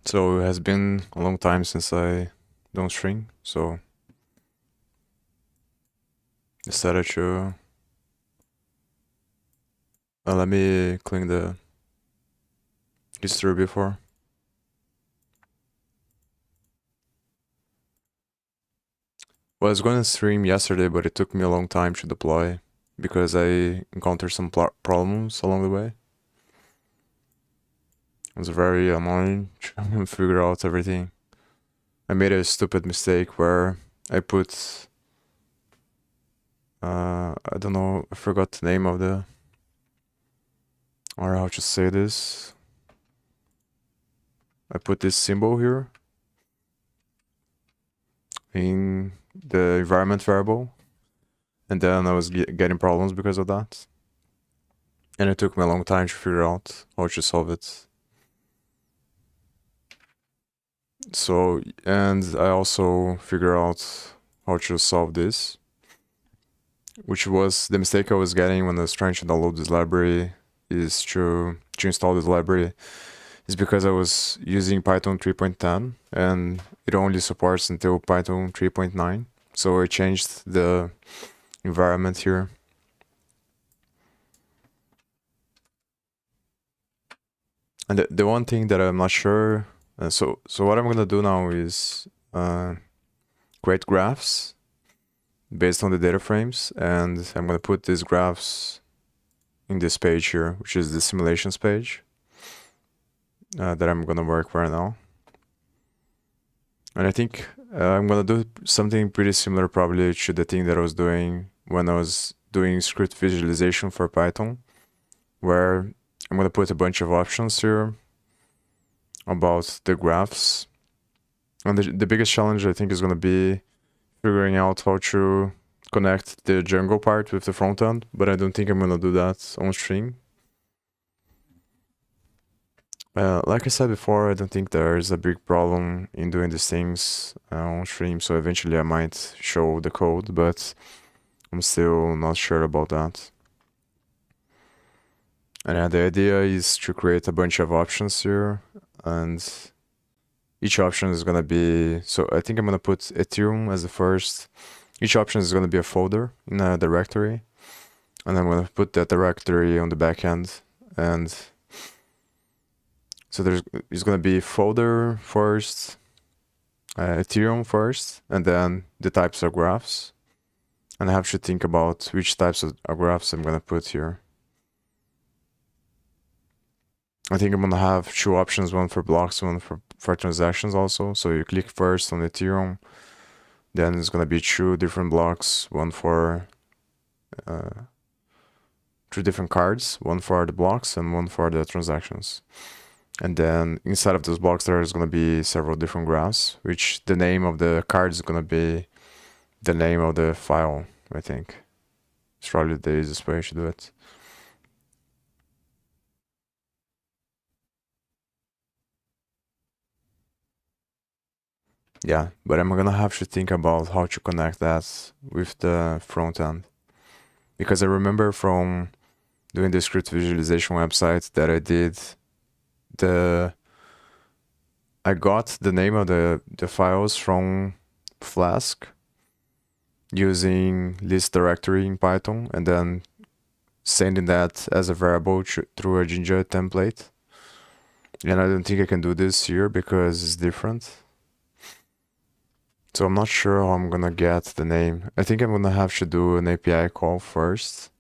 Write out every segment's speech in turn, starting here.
So it has been a long time since I don't stream, so decided to let me clean the history before. Well, I was going to stream yesterday, but it took me a long time to deploy because I encountered some problems along the way. It was very annoying trying to figure out everything. I made a stupid mistake where I put I don't know, I forgot the name of the, or how to say this. I put this symbol here in the environment variable, and then I was getting problems because of that. And it took me a long time to figure out how to solve it. So, and I also figured out how to solve this, which was the mistake I was getting when I was trying to download this library is to install this library is because I was using Python 3.10 and it only supports until Python 3.9. So I changed the environment here. And the one thing that I'm not sure, so what I'm gonna do now is create graphs based on the data frames, and I'm gonna put these graphs in this page here, which is the simulations page that I'm gonna work right now. And I think I'm gonna do something pretty similar probably to the thing that I was doing when I was doing script visualization for Python, where I'm gonna put a bunch of options here about the graphs. And the biggest challenge I think is gonna be figuring out how to connect the Django part with the front end, but I don't think I'm gonna do that on stream. Like I said before, I don't think there's a big problem in doing these things on stream, so eventually I might show the code, but I'm still not sure about that. And the idea is to create a bunch of options here, and each option is gonna be, so I think I'm gonna put Ethereum as the first. Each option is gonna be a folder in a directory, and I'm gonna put that directory on the backend. And so it's gonna be folder first, Ethereum first, and then the types of graphs. And I have to think about which types of graphs I'm gonna put here. I think I'm gonna have two options, one for blocks, one for transactions also. So you click first on Ethereum, then it's gonna be two different blocks, one for two different cards, one for the blocks and one for the transactions. And then inside of those blocks, there's gonna be several different graphs, which the name of the card is gonna be the name of the file, I think. It's probably the easiest way to do it. Yeah, but I'm gonna have to think about how to connect that with the front end. Because I remember from doing the script visualization website that I did, I got the name of the files from Flask using list directory in Python and then sending that as a variable through a Jinja template. And I don't think I can do this here because it's different. So I'm not sure how I'm gonna get the name. I think I'm gonna have to do an API call first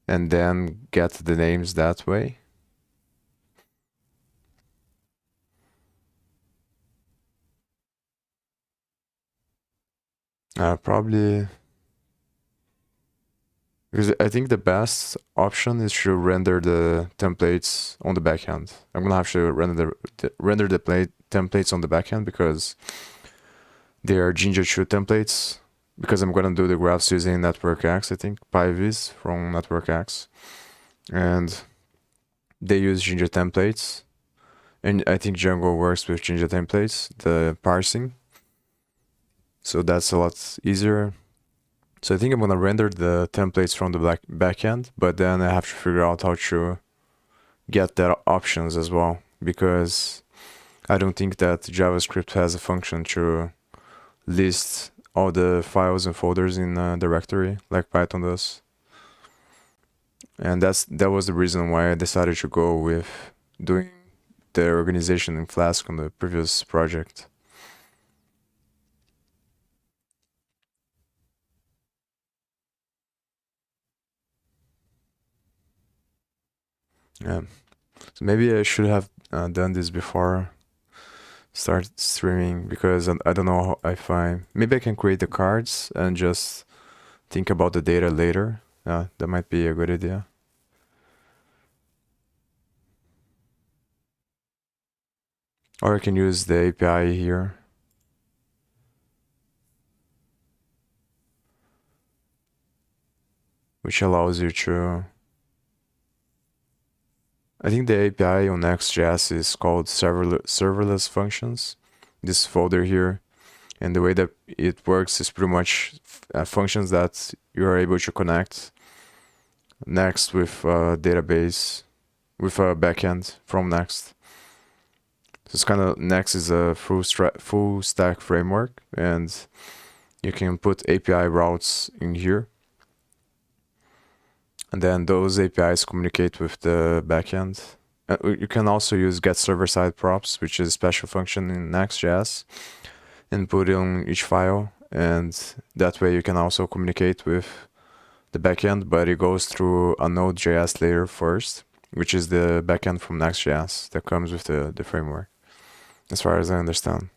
and then get the names that way. Probably because I think the best option is to render the templates on the backend. I'm gonna have to render the templates on the backend because they are Jinja 2 templates. Because I'm gonna do the graphs using NetworkX, I think PyVis from NetworkX, and they use Jinja templates. And I think Django works with Jinja templates, the parsing. So that's a lot easier. So I think I'm gonna render the templates from the backend, but then I have to figure out how to get their options as well, because I don't think that JavaScript has a function to list all the files and folders in a directory like Python does. And that was the reason why I decided to go with doing the organization in Flask on the previous project. Yeah. So maybe I should have done this before start streaming, because I don't know if maybe I can create the cards and just think about the data later. That might be a good idea. Or I can use the API here. Which allows you to... I think the API on Next.js is called serverless functions. This folder here. And the way that it works is pretty much functions that you are able to connect Next with a database, with a backend from Next. So it's kind of, Next is a full stack framework, and you can put API routes in here. And then those APIs communicate with the backend. You can also use get server-side props, which is a special function in Next.js, and put it on each file. And that way you can also communicate with the backend, but it goes through a Node.js layer first, which is the backend from Next.js that comes with the framework, as far as I understand.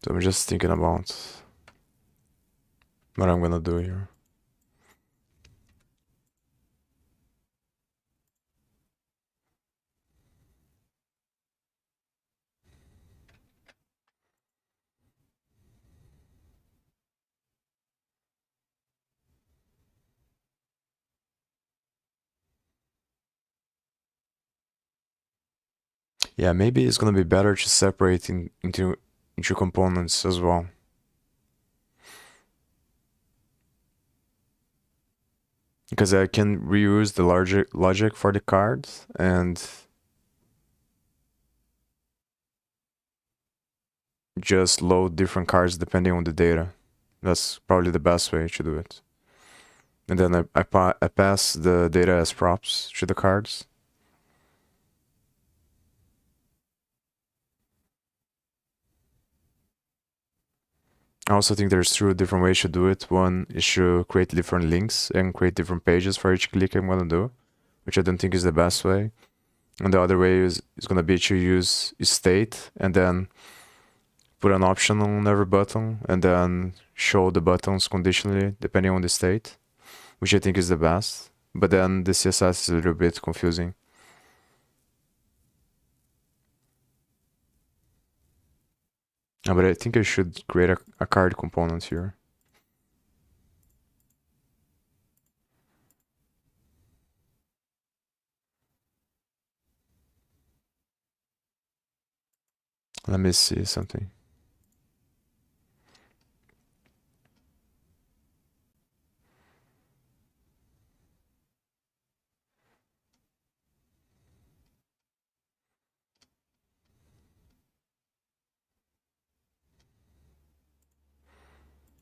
So I'm just thinking about what I'm gonna do here. Yeah, maybe it's gonna be better to separate into components as well. Because I can reuse the logic for the cards and just load different cards depending on the data. That's probably the best way to do it. And then I pass the data as props to the cards. I also think there's two different ways to do it. One is to create different links and create different pages for each click I'm gonna do, which I don't think is the best way. And the other way is gonna be to use state and then put an option on every button and then show the buttons conditionally depending on the state, which I think is the best. But then the CSS is a little bit confusing. But I think I should create a card component here. Let me see something.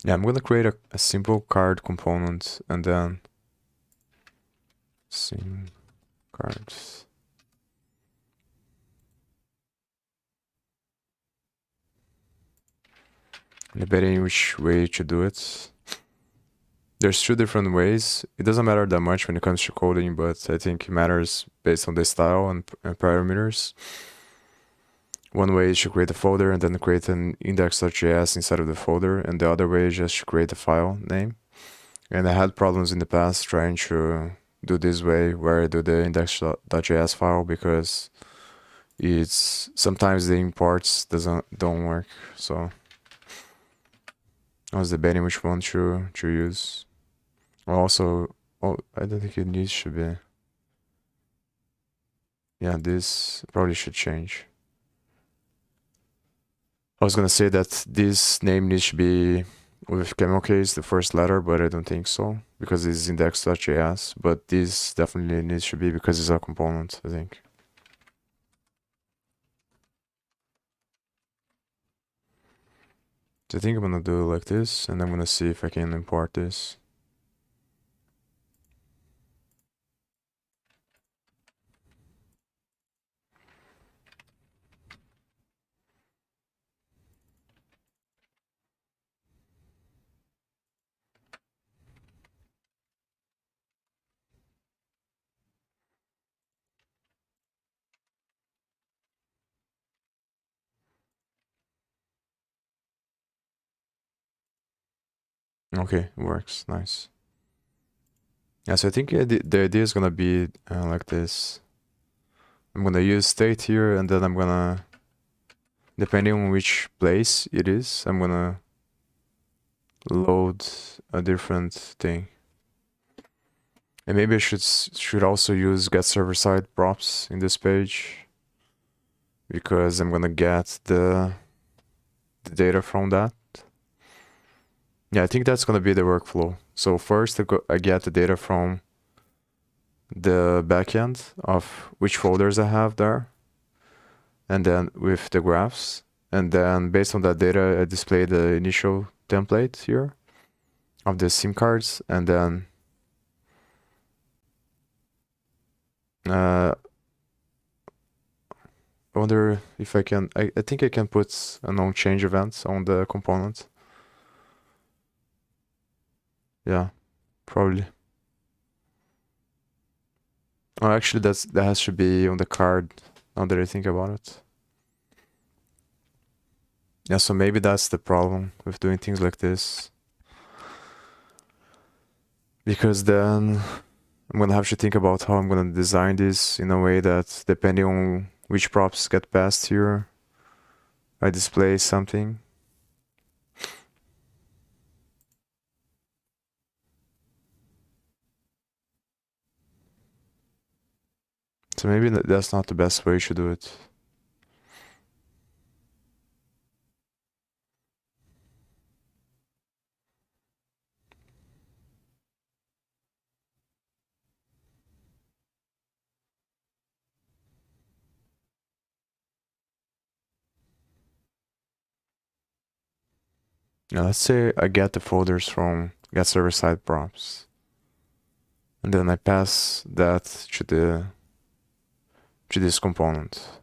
Yeah, I'm gonna create a simple card component and then sim cards. Debating which way to do it. There's two different ways. It doesn't matter that much when it comes to coding, but I think it matters based on the style and parameters. One way is to create a folder and then create an index.js inside of the folder, and the other way is just to create a file name. And I had problems in the past trying to do this way, where I do the index.js file, because it's sometimes the imports don't work. So I was debating which one to use. Also, I don't think it needs to be. Yeah, this probably should change. I was gonna say that this name needs to be with camel case the first letter, but I don't think so because it's index.js. But this definitely needs to be because it's a component, I think. So I think I'm gonna do it like this, and I'm gonna see if I can import this. Okay, it works. Nice. Yeah, so I think the idea is gonna be like this. I'm gonna use state here, and then I'm gonna, depending on which place it is, I'm gonna load a different thing. And maybe I should also use get server side props in this page because I'm gonna get the data from that. Yeah, I think that's gonna be the workflow. So first I get the data from the backend of which folders I have there, and then with the graphs, and then based on that data, I display the initial template here of the SIM cards, and then I wonder if I can. I think I can put a non change event on the component. Yeah, probably. Oh, actually, that has to be on the card. Now that I think about it. Yeah, so maybe that's the problem with doing things like this. Because then I'm gonna have to think about how I'm gonna design this in a way that, depending on which props get passed here, I display something. So maybe that's not the best way to do it. Now let's say I get the folders from get server side props, and then I pass that to this component.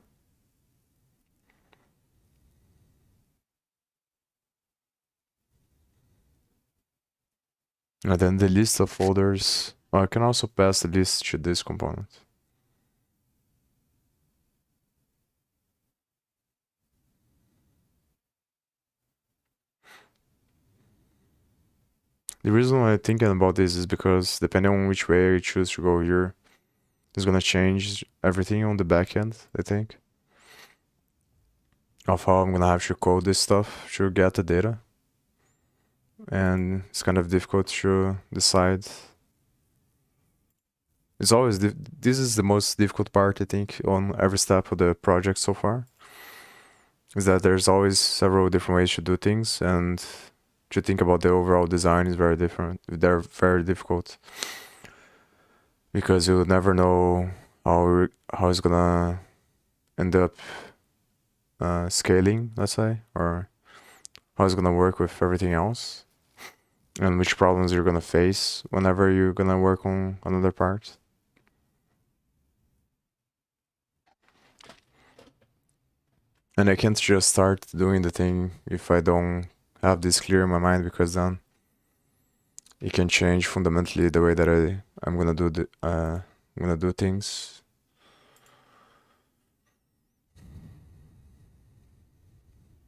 And then the list of folders, I can also pass the list to this component. The reason why I'm thinking about this is because depending on which way I choose to go here, it's gonna change everything on the back end, I think. Of how I'm gonna have to code this stuff to get the data. And it's kind of difficult to decide. It's always, this is the most difficult part, I think, on every step of the project so far. Is that there's always several different ways to do things, and to think about the overall design is very different. They're very difficult because you'll never know how it's gonna end up scaling, let's say, or how it's gonna work with everything else, and which problems you're gonna face whenever you're gonna work on another part. And I can't just start doing the thing if I don't have this clear in my mind, because then it can change fundamentally the way that I'm gonna do things.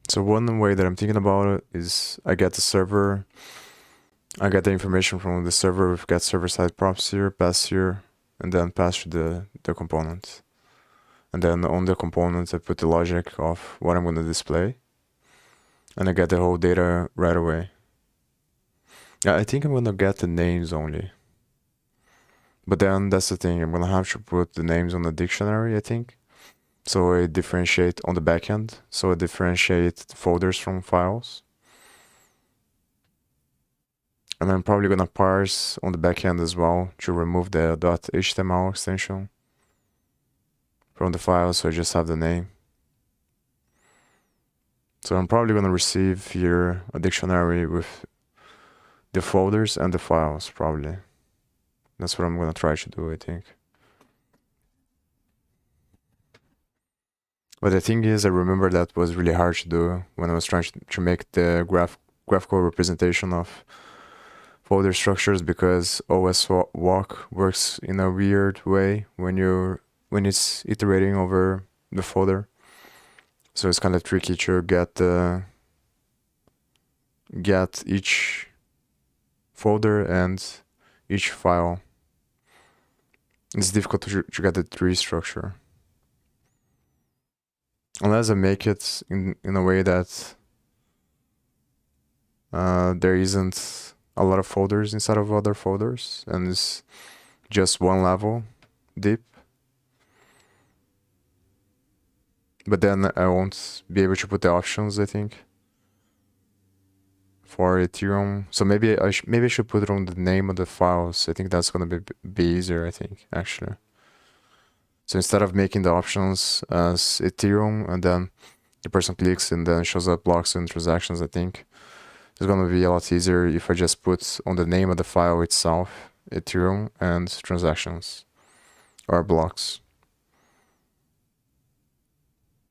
So one way that I'm thinking about it is I get the information from the server with get server side props here, pass here, and then pass to the component. And then on the component, I put the logic of what I'm gonna display, and I get the whole data right away. Yeah, I think I'm gonna get the names only. But then that's the thing, I'm gonna have to put the names on the dictionary, I think. So I differentiate on the backend. So I differentiate folders from files. And I'm probably gonna parse on the backend as well to remove the .html extension from the file, so I just have the name. So I'm probably gonna receive here a dictionary with the folders and the files, probably. That's what I'm gonna try to do, I think. But the thing is, I remember that was really hard to do when I was trying to make the graphical representation of folder structures, because OS walk works in a weird way when it's iterating over the folder. So it's kind of tricky to get each folder and each file. It's difficult to get the tree structure. Unless I make it in a way that there isn't a lot of folders inside of other folders, and it's just one level deep. But then I won't be able to put the options, I think, for Ethereum. So maybe I should put it on the name of the files. I think that's gonna be easier, I think, actually. So instead of making the options as Ethereum and then the person clicks and then shows up blocks and transactions, I think it's gonna be a lot easier if I just put on the name of the file itself Ethereum and transactions or blocks.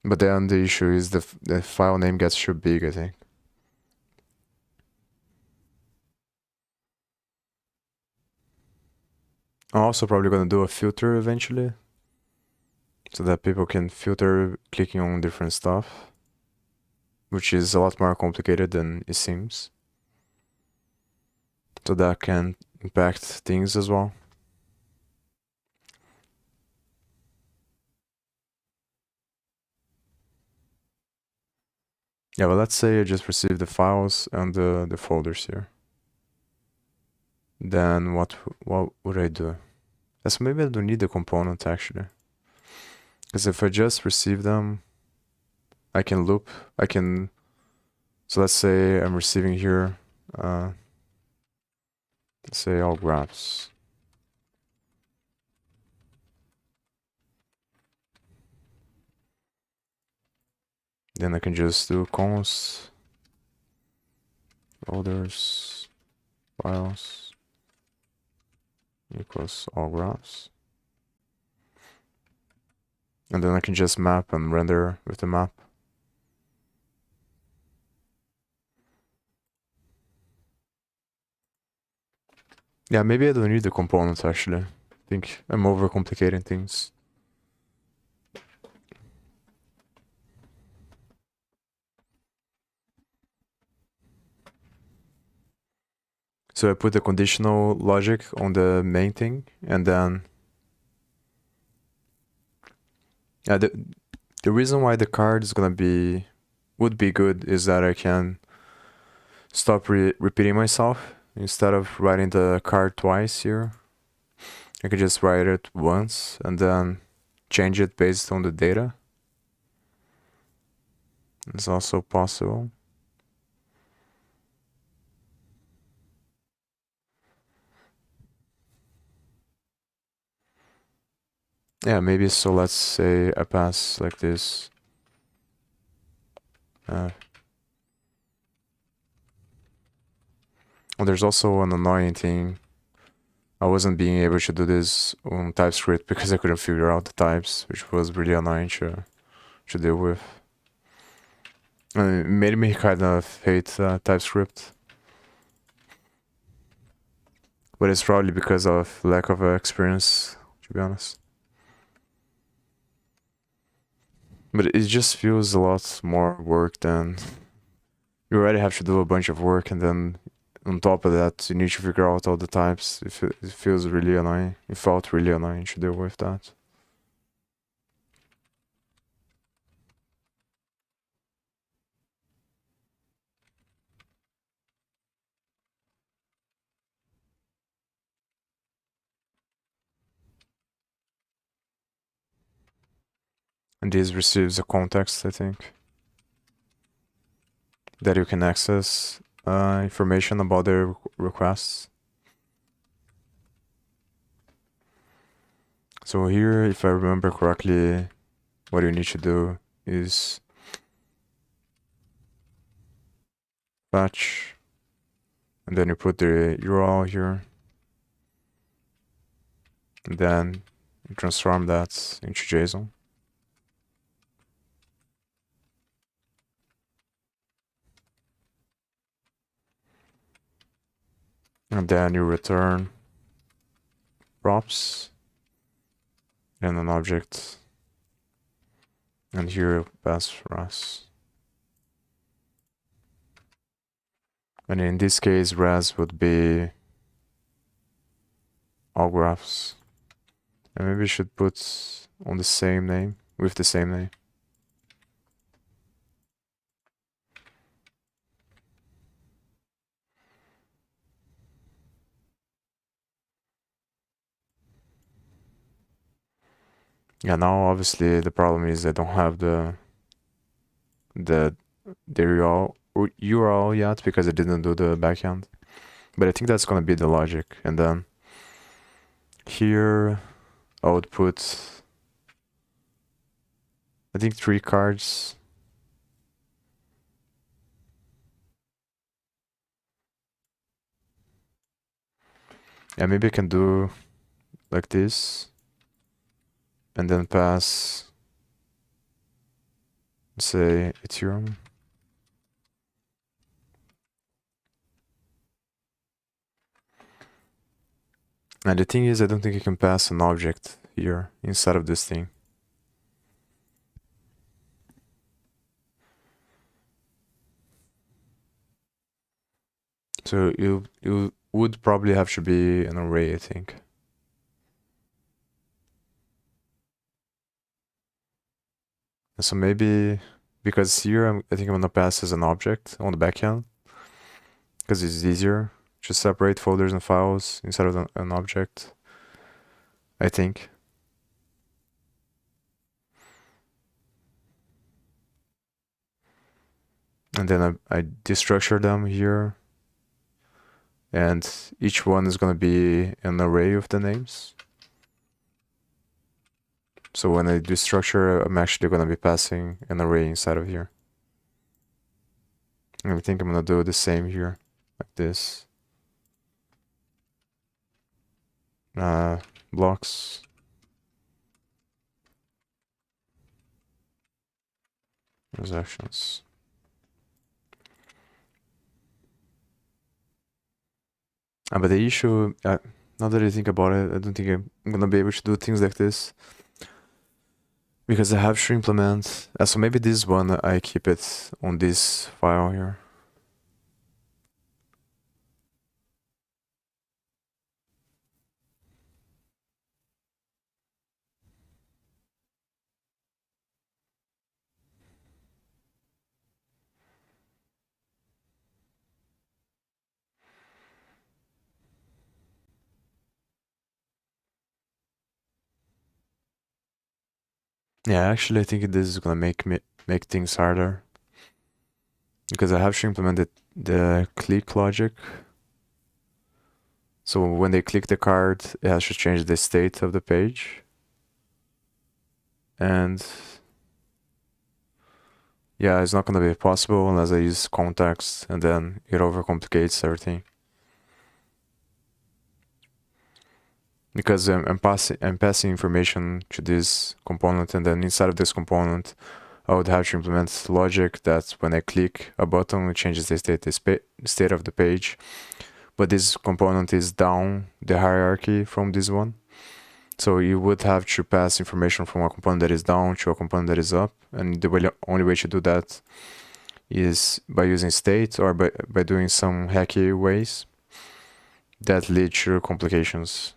But then the issue is the file name gets too big, I think. I'm also probably gonna do a filter eventually, so that people can filter clicking on different stuff, which is a lot more complicated than it seems. So that can impact things as well. Yeah, but let's say I just received the files and the folders here. Then what would I do? So maybe I don't need the component actually. Because if I just receive them, I can loop, so let's say I'm receiving here, let's say all graphs. Then I can just do const folders files equals all graphs. And then I can just map and render with the map. Yeah, maybe I don't need the components actually. I think I'm overcomplicating things. So I put the conditional logic on the main thing, and then the reason why the card is would be good is that I can stop repeating myself. Instead of writing the card twice here, I could just write it once and then change it based on the data. It's also possible. Yeah, maybe so. Let's say I pass like this. Well, there's also an annoying thing. I wasn't being able to do this on TypeScript because I couldn't figure out the types, which was really annoying to deal with. And it made me kind of hate TypeScript. But it's probably because of lack of experience, to be honest. But it just feels a lot more work than you already have to do a bunch of work, and then on top of that, you need to figure out all the types. It feels really annoying. It felt really annoying to deal with that. And this receives a context, I think, that you can access information about their requests. So here, if I remember correctly, what you need to do is fetch, and then you put the URL here, and then you transform that into JSON. And then you return props and an object, and here pass for us. And in this case, res would be all graphs. And maybe we should put on the same name, with the same name. Yeah, now obviously the problem is I don't have the URL yet because I didn't do the backend. But I think that's gonna be the logic. And then here I would put, I think 3 cards. Yeah, maybe I can do like this and then pass, say, Ethereum. And the thing is, I don't think I can pass an object here inside of this thing. So you would probably have to be an array, I think. So maybe, because here I think I'm gonna pass as an object on the backend, because it's easier to separate folders and files inside of an object, I think. And then I destructure them here, and each one is gonna be an array of the names. So when I destructure, I'm actually gonna be passing an array inside of here. And I think I'm gonna do the same here, like this. Blocks. Transactions. But the issue, now that I think about it, I don't think I'm gonna be able to do things like this. Because I have to implement, so maybe this one, I keep it on this file here. Yeah, actually, I think this is gonna make things harder. Because I have to implement the click logic. So when they click the card, it has to change the state of the page. And yeah, it's not gonna be possible unless I use context, and then it overcomplicates everything. Because I'm passing information to this component, and then inside of this component, I would have to implement logic that when I click a button, it changes the state of the page. But this component is down the hierarchy from this one. So you would have to pass information from a component that is down to a component that is up. And the only way to do that is by using state, or by doing some hacky ways that lead to complications.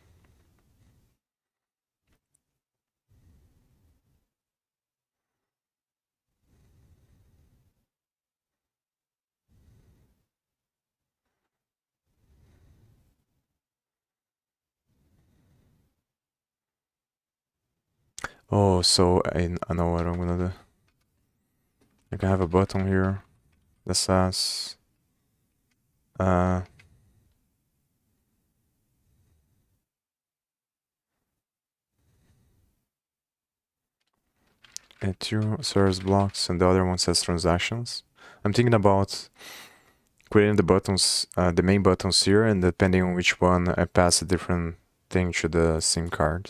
Oh, so I know what I'm gonna do. I can have a button here that says Ethereum serves blocks, and the other one says transactions. I'm thinking about creating the buttons, the main buttons here, and depending on which one, I pass a different thing to the SIM card.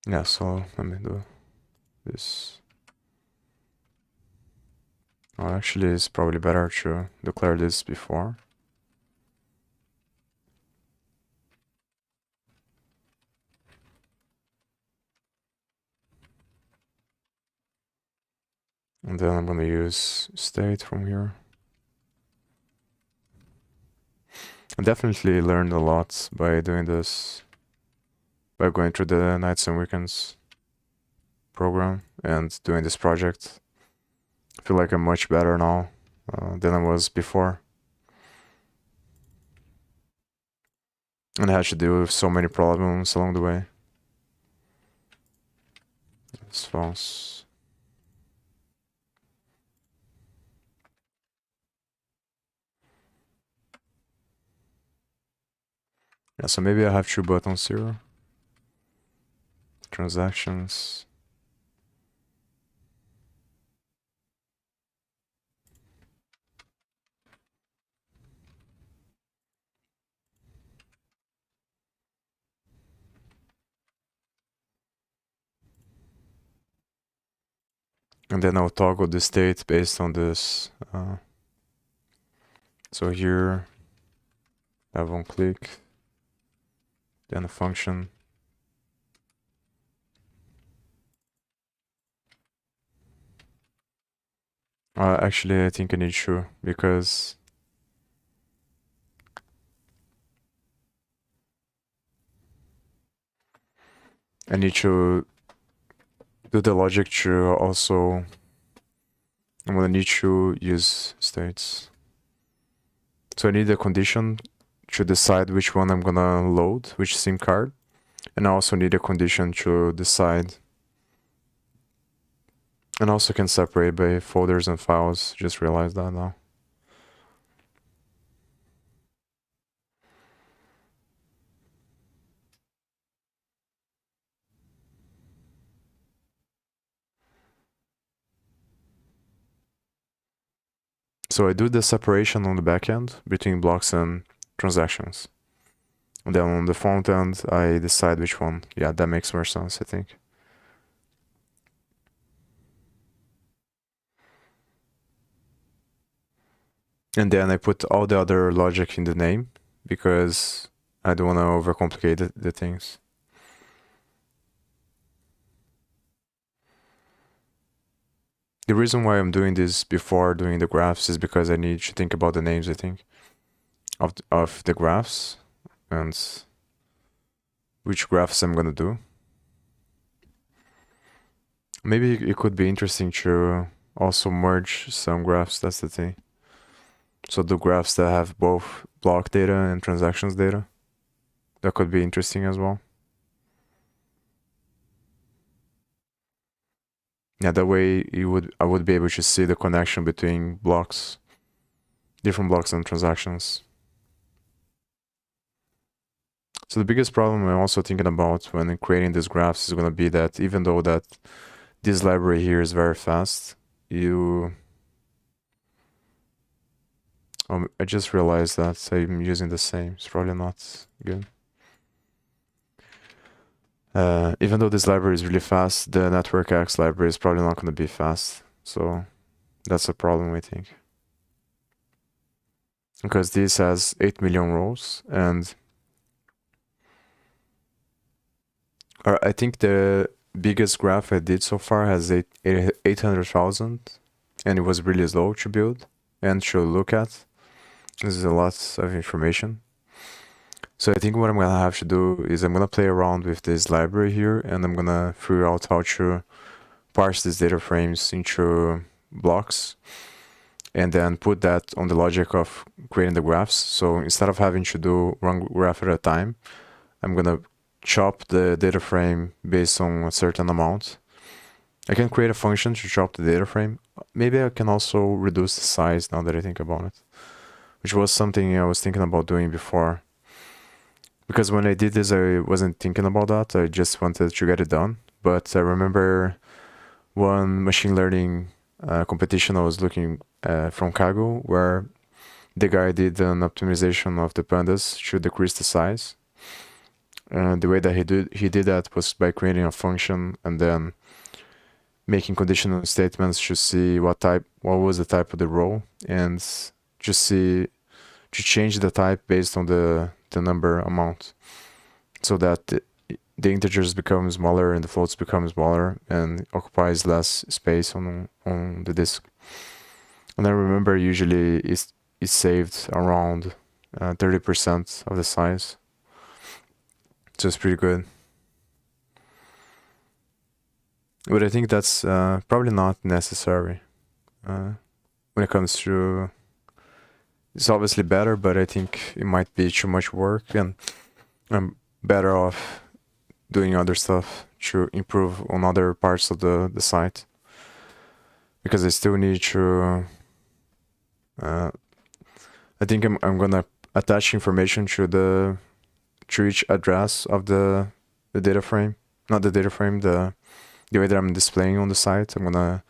Yeah, so let me do this. Oh, actually, it's probably better to declare this before. And then I'm gonna use state from here. I definitely learned a lot by doing this, by going through the nights and weekends program and doing this project. I feel like I'm much better now than I was before. And I had to deal with so many problems along the way. It's false. Yeah, so maybe I have two buttons here. Transactions. And then I'll toggle the state based on this. So here, I have one click, then a function. Actually, I think I need to, because I need to do the logic to also, I'm gonna need to use states. So I need a condition to decide which one I'm gonna load, which SIM card. And I also need a condition to decide. And also can separate by folders and files. Just realized that now. So I do the separation on the back end between blocks and transactions. And then on the front end, I decide which one. Yeah, that makes more sense, I think. And then I put all the other logic in the name because I don't want to overcomplicate the things. The reason why I'm doing this before doing the graphs is because I need to think about the names, I think, of the graphs and which graphs I'm gonna do. Maybe it could be interesting to also merge some graphs, that's the thing. So the graphs that have both block data and transactions data. That could be interesting as well. Yeah, that way I would be able to see the connection between blocks, different blocks and transactions. So the biggest problem I'm also thinking about when creating these graphs is going to be that even though that this library here is very fast, I just realized that I'm using the same. It's probably not good. Even though this library is really fast, the network X library is probably not going to be fast. So that's a problem, I think. Because this has 8 million rows, and I think the biggest graph I did so far has 800,000, and it was really slow to build and to look at. This is a lot of information. So I think what I'm gonna have to do is I'm gonna play around with this library here, and I'm gonna figure out how to parse these data frames into blocks, and then put that on the logic of creating the graphs. So instead of having to do one graph at a time, I'm gonna chop the data frame based on a certain amount. I can create a function to chop the data frame. Maybe I can also reduce the size now that I think about it, which was something I was thinking about doing before. Because when I did this, I wasn't thinking about that. I just wanted to get it done. But I remember one machine learning competition I was looking from Kaggle, where the guy did an optimization of the pandas to decrease the size. And the way that he did that was by creating a function and then making conditional statements to see what was the type of the row, and just see to change the type based on the number amount, so that the integers become smaller and the floats become smaller and occupies less space on the disk. And I remember usually it saved around 30% of the size, so it's pretty good. But I think that's probably not necessary when it comes to. It's obviously better, but I think it might be too much work, and I'm better off doing other stuff to improve on other parts of the site, because I still need to. I think I'm gonna attach information to each address of the data frame, not the data frame, the way that I'm displaying on the site. I'm gonna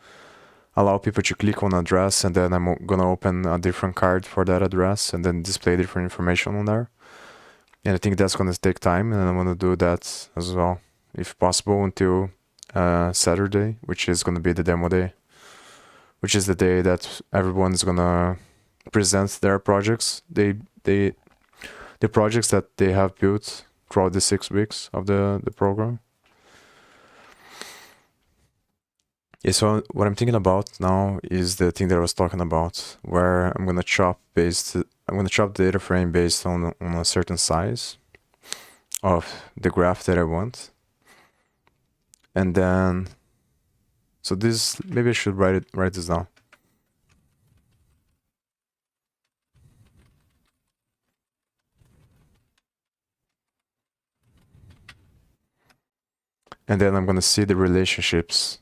allow people to click on address, and then I'm gonna open a different card for that address and then display different information on there. And I think that's gonna take time, and I'm gonna do that as well, if possible, until Saturday, which is gonna be the demo day, which is the day that everyone's gonna present their projects. The projects that they have built throughout the 6 weeks of the program. Yeah, so what I'm thinking about now is the thing that I was talking about, where I'm gonna chop the data frame based on a certain size of the graph that I want. And then, so this, maybe I should write this down. And then I'm gonna see the relationships.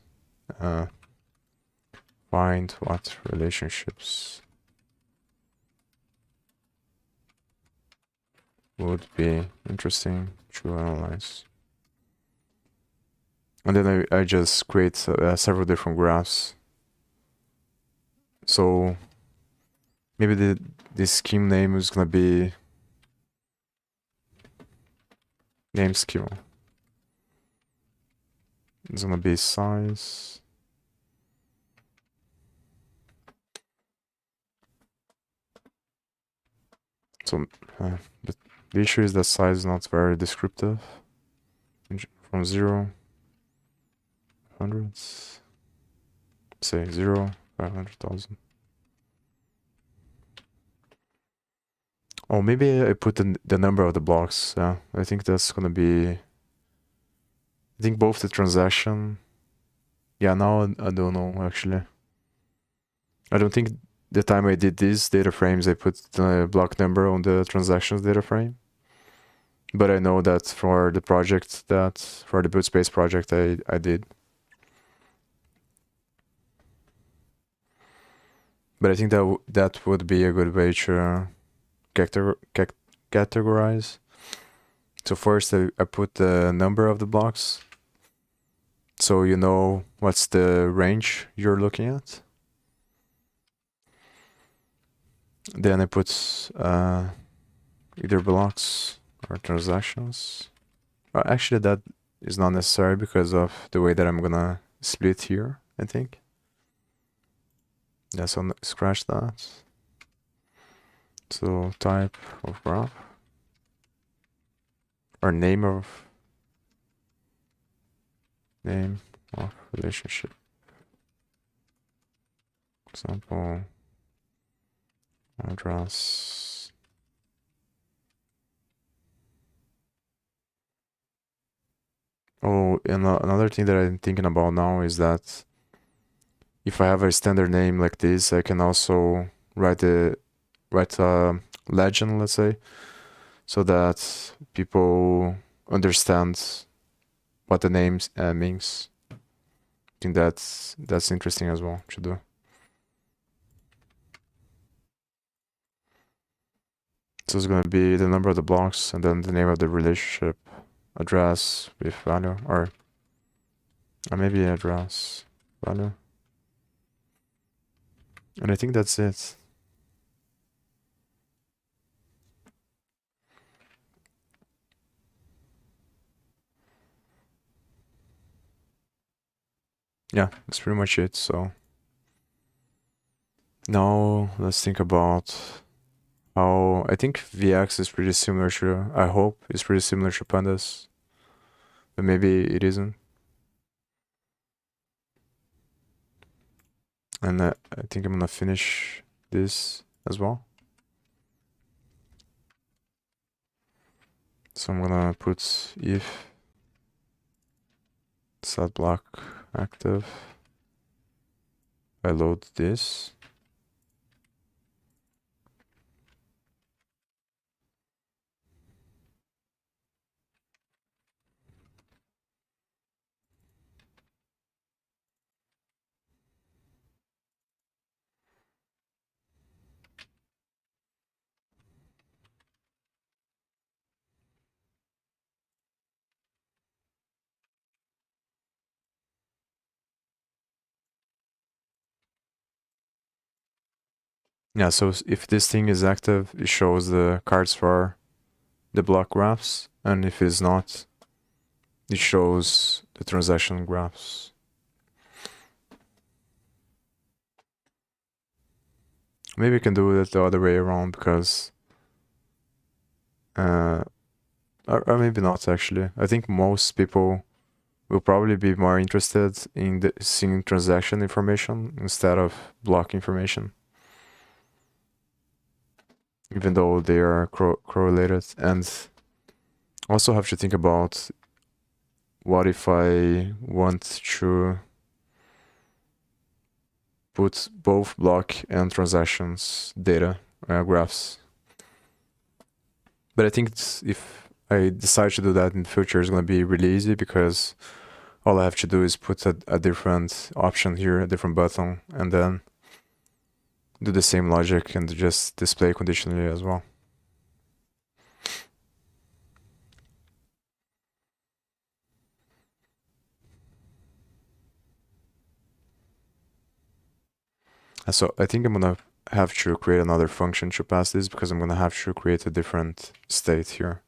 Find what relationships would be interesting to analyze. And then I just create several different graphs. So maybe the scheme name is gonna be name schema. It's gonna be size. So the issue is that size is not very descriptive. From 0, hundreds, say 0, 500,000. Oh, maybe I put the number of the blocks. Yeah, I think that's gonna be. I think both the transaction. Yeah, now I don't know actually. I don't think the time I did these data frames, I put the block number on the transactions data frame. But I know that for the boot space project, I did. But I think that would be a good way to categorize. So first I put the number of the blocks, so you know what's the range you're looking at. Then I put either blocks or transactions. Actually, that is not necessary because of the way that I'm gonna split here, I think. Yeah, so scratch that. So type of graph or name of relationship. Example, address. Oh, and another thing that I'm thinking about now is that if I have a standard name like this, I can also write a legend, let's say, so that people understand what the name means. I think that's interesting as well to do. So it's gonna be the number of the blocks and then the name of the relationship, address with value, or maybe address value. And I think that's it. Yeah, that's pretty much it. So now let's think about how I think Vaex is pretty similar to, I hope it's pretty similar to pandas, but maybe it isn't. And I think I'm gonna finish this as well. So I'm gonna put if set block active. I load this. Yeah, so if this thing is active, it shows the cards for the block graphs, and if it's not, it shows the transaction graphs. Maybe we can do it the other way around because, or maybe not actually. I think most people will probably be more interested in seeing transaction information instead of block information, even though they are correlated. And also have to think about what if I want to put both block and transactions data graphs. But I think if I decide to do that in the future, it's going to be really easy because all I have to do is put a different option here, a different button, and then do the same logic and just display conditionally as well. And so I think I'm going to have to create another function to pass this because I'm going to have to create a different state here.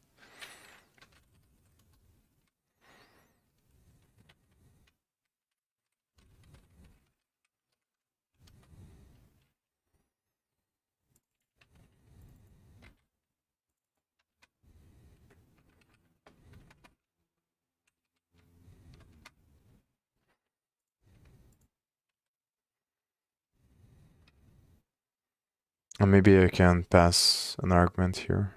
And maybe I can pass an argument here.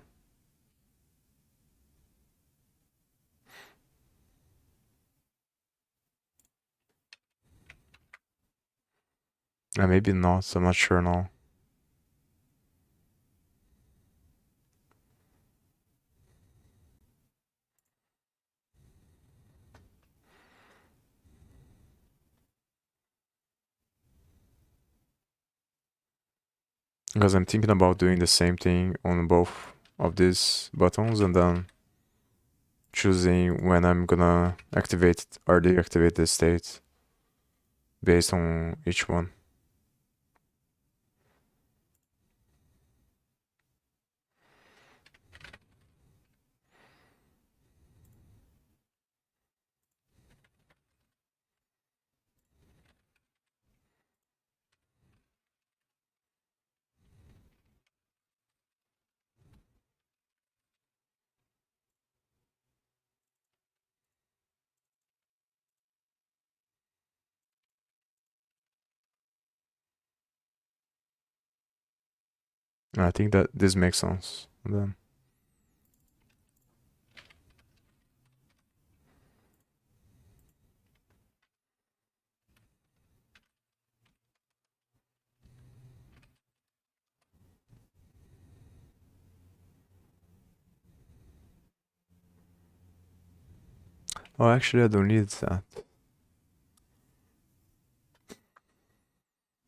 And maybe not, I'm not sure now. Because I'm thinking about doing the same thing on both of these buttons and then choosing when I'm gonna activate or deactivate the state based on each one. And I think that this makes sense. And then Oh, actually, I don't need that.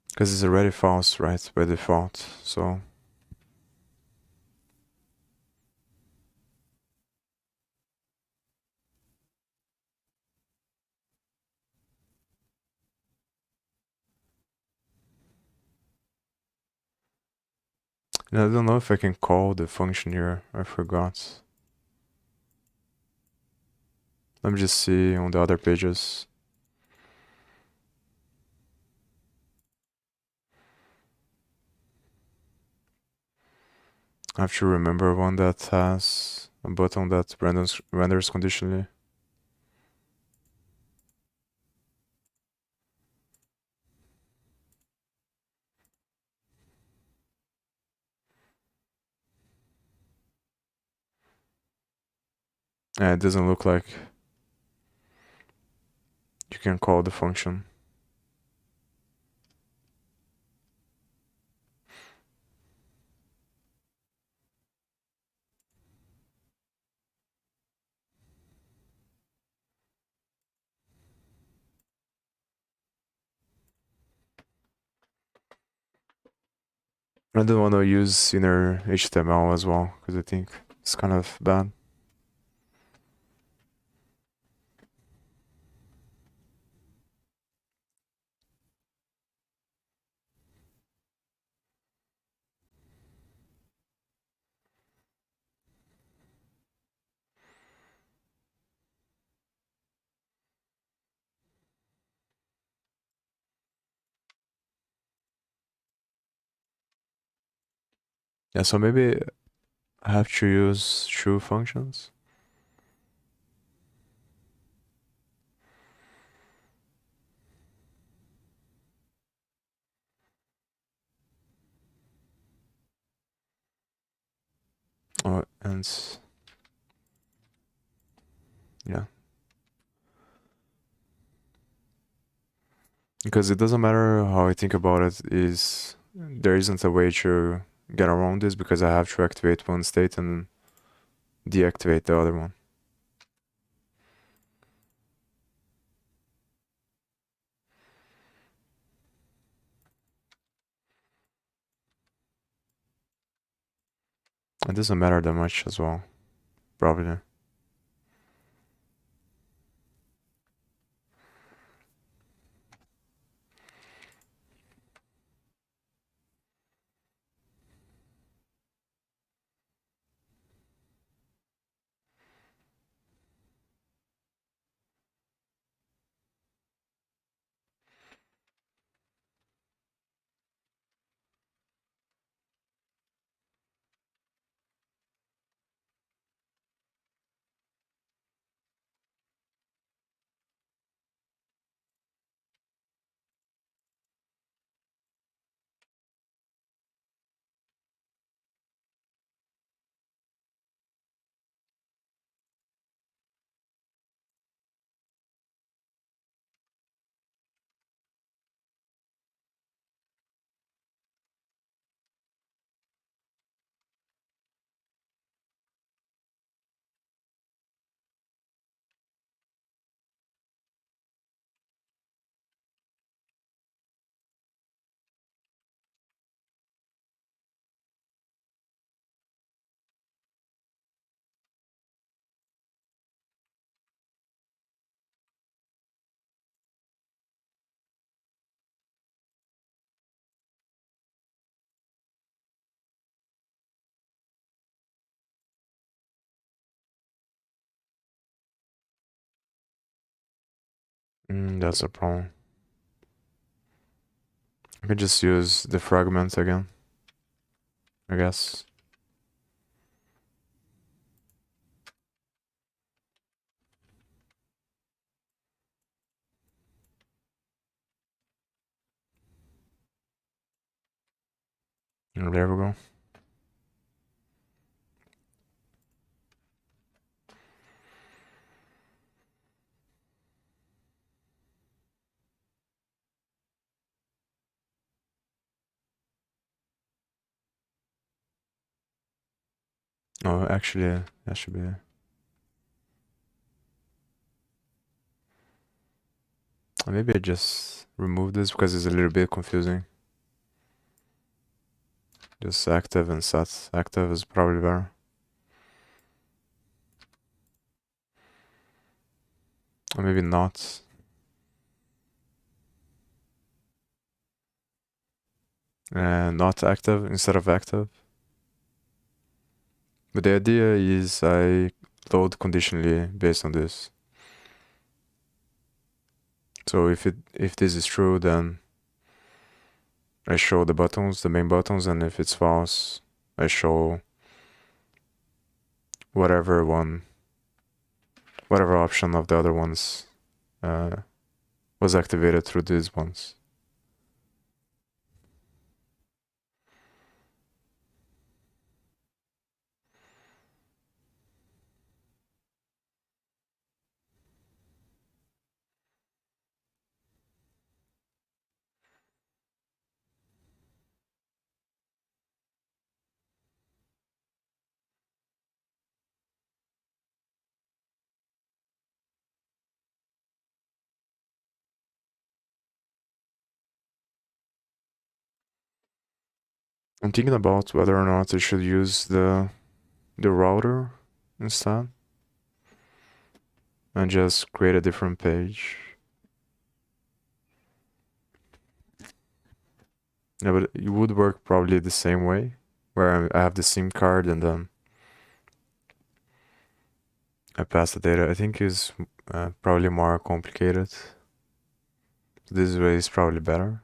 Because it's already false, right, by default, so... And I don't know if I can call the function here, I forgot. Let me just see on the other pages. I have to remember one that has a button that renders conditionally. And it doesn't look like you can call the function. I don't want to use inner HTML as well, because I think it's kind of bad. Yeah, so maybe I have to use true functions. Oh, and yeah, because it doesn't matter how I think about it, is there isn't a way to get around this because I have to activate one state and deactivate the other one. It doesn't matter that much as well, probably. That's a problem. I can just use the fragment again, I guess. And there we go. Oh, actually, that should be... Maybe I just remove this because it's a little bit confusing. Just active and set. Active is probably better. Or maybe not. Not active instead of active. But the idea is I load conditionally based on this. So if this is true, then I show the buttons, the main buttons, and if it's false, I show whatever option of the other ones was activated through these ones. I'm thinking about whether or not I should use the router instead and just create a different page. Yeah, but it would work probably the same way, where I have the SIM card and then I pass the data. I think is probably more complicated. This way is probably better.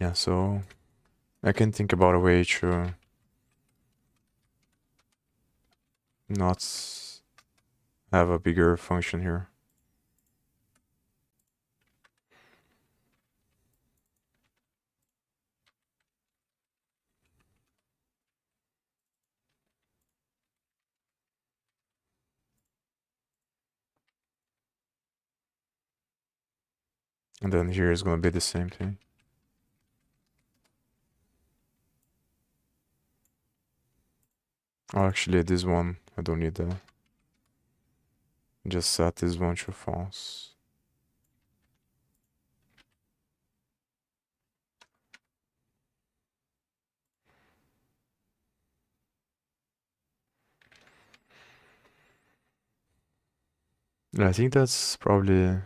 Yeah, so I can think about a way to not have a bigger function here. And then here is going to be the same thing. Oh, actually, this one, I don't need that. Just set this one to false. Yeah, I think that's probably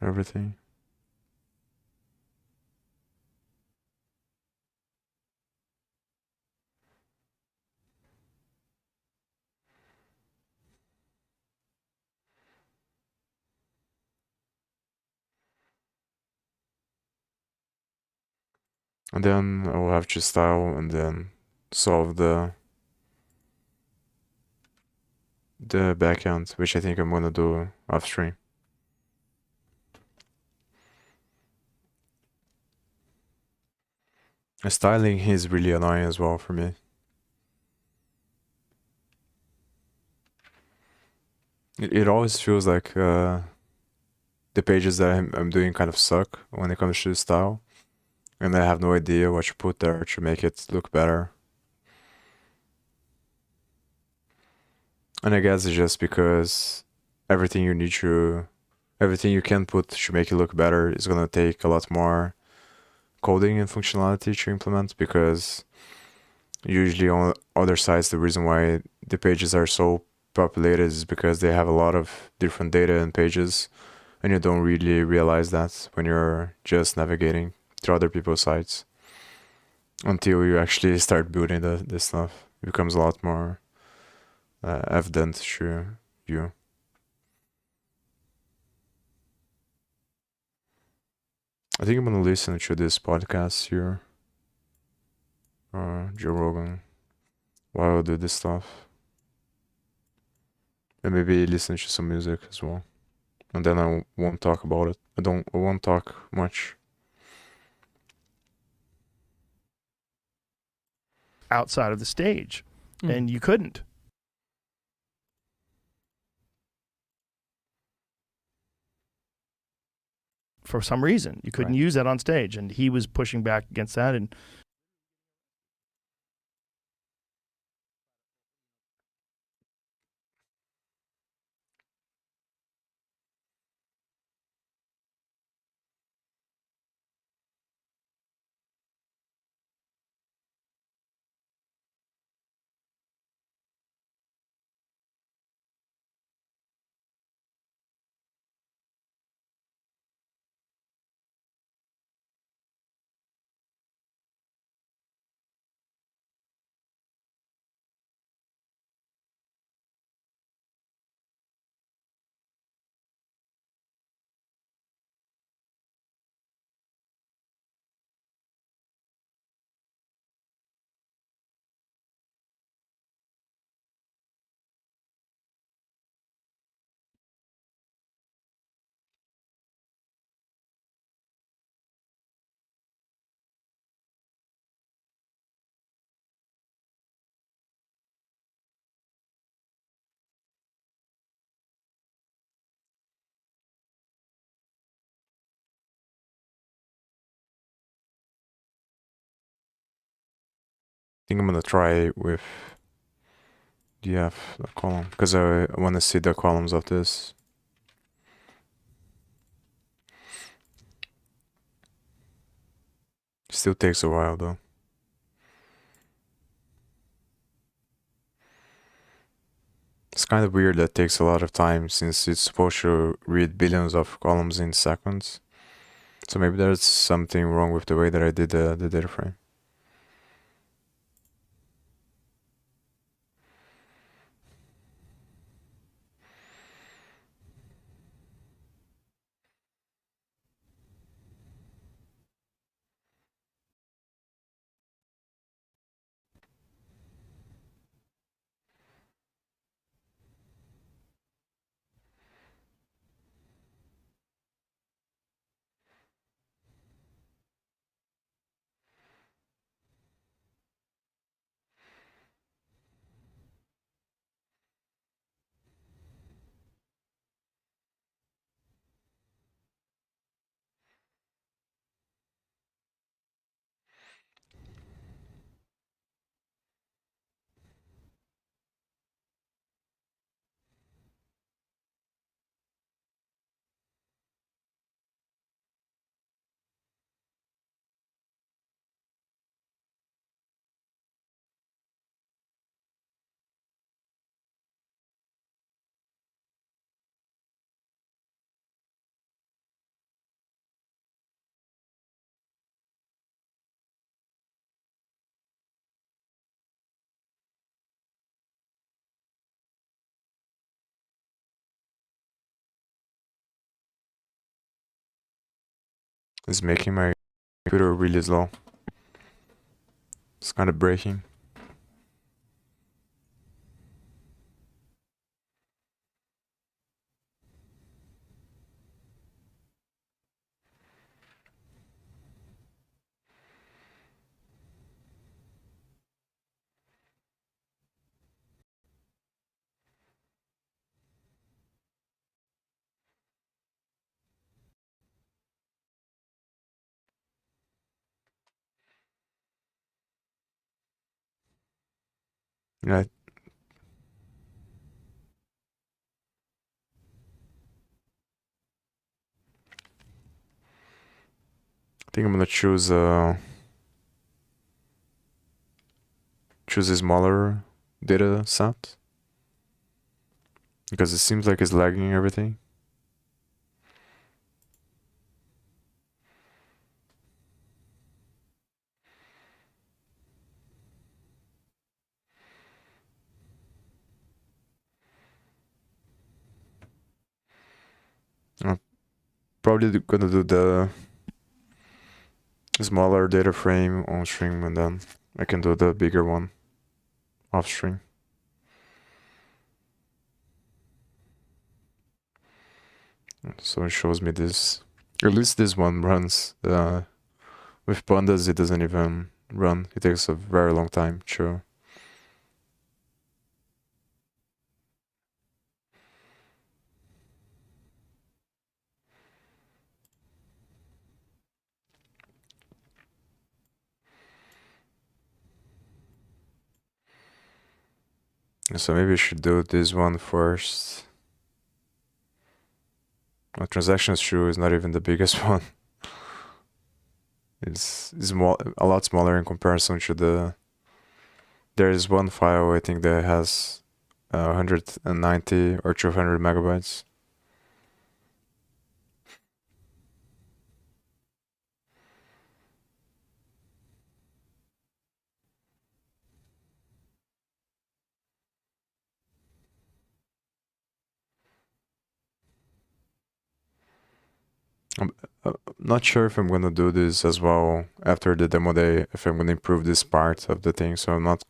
everything. And then I will have to style and then solve the backend, which I think I'm gonna do off stream. Styling is really annoying as well for me. It always feels like the pages that I'm doing kind of suck when it comes to style, and I have no idea what to put there to make it look better. And I guess it's just because everything you can put to make it look better is gonna take a lot more coding and functionality to implement, because usually on other sites the reason why the pages are so populated is because they have a lot of different data and pages, and you don't really realize that when you're just navigating through other people's sites until you actually start building this stuff. It becomes a lot more evident to you. I think I'm gonna listen to this podcast here, Joe Rogan, while I do this stuff, and maybe listen to some music as well. And then I won't talk about it. I won't talk much. outside of the stage, and you couldn't. For some reason, you couldn't use that on stage, and he was pushing back against that. And I think I'm gonna try with the column because I want to see the columns of this. Still takes a while though. It's kind of weird that it takes a lot of time since it's supposed to read billions of columns in seconds. So maybe there's something wrong with the way that I did the data frame. It's making my computer really slow. It's kind of breaking. Yeah, I think I'm gonna choose a smaller data set because it seems like it's lagging everything. I'm probably gonna do the smaller data frame on stream, and then I can do the bigger one off stream. So it shows me this. At least this one runs. With pandas, it doesn't even run. It takes a very long time to. So maybe I should do this one first. Well, transactions true is not even the biggest one. It's a lot smaller in comparison to the. There is one file I think that has 190 or 200 megabytes. I'm not sure if I'm gonna do this as well after the demo day, if I'm gonna improve this part of the thing, so I'm not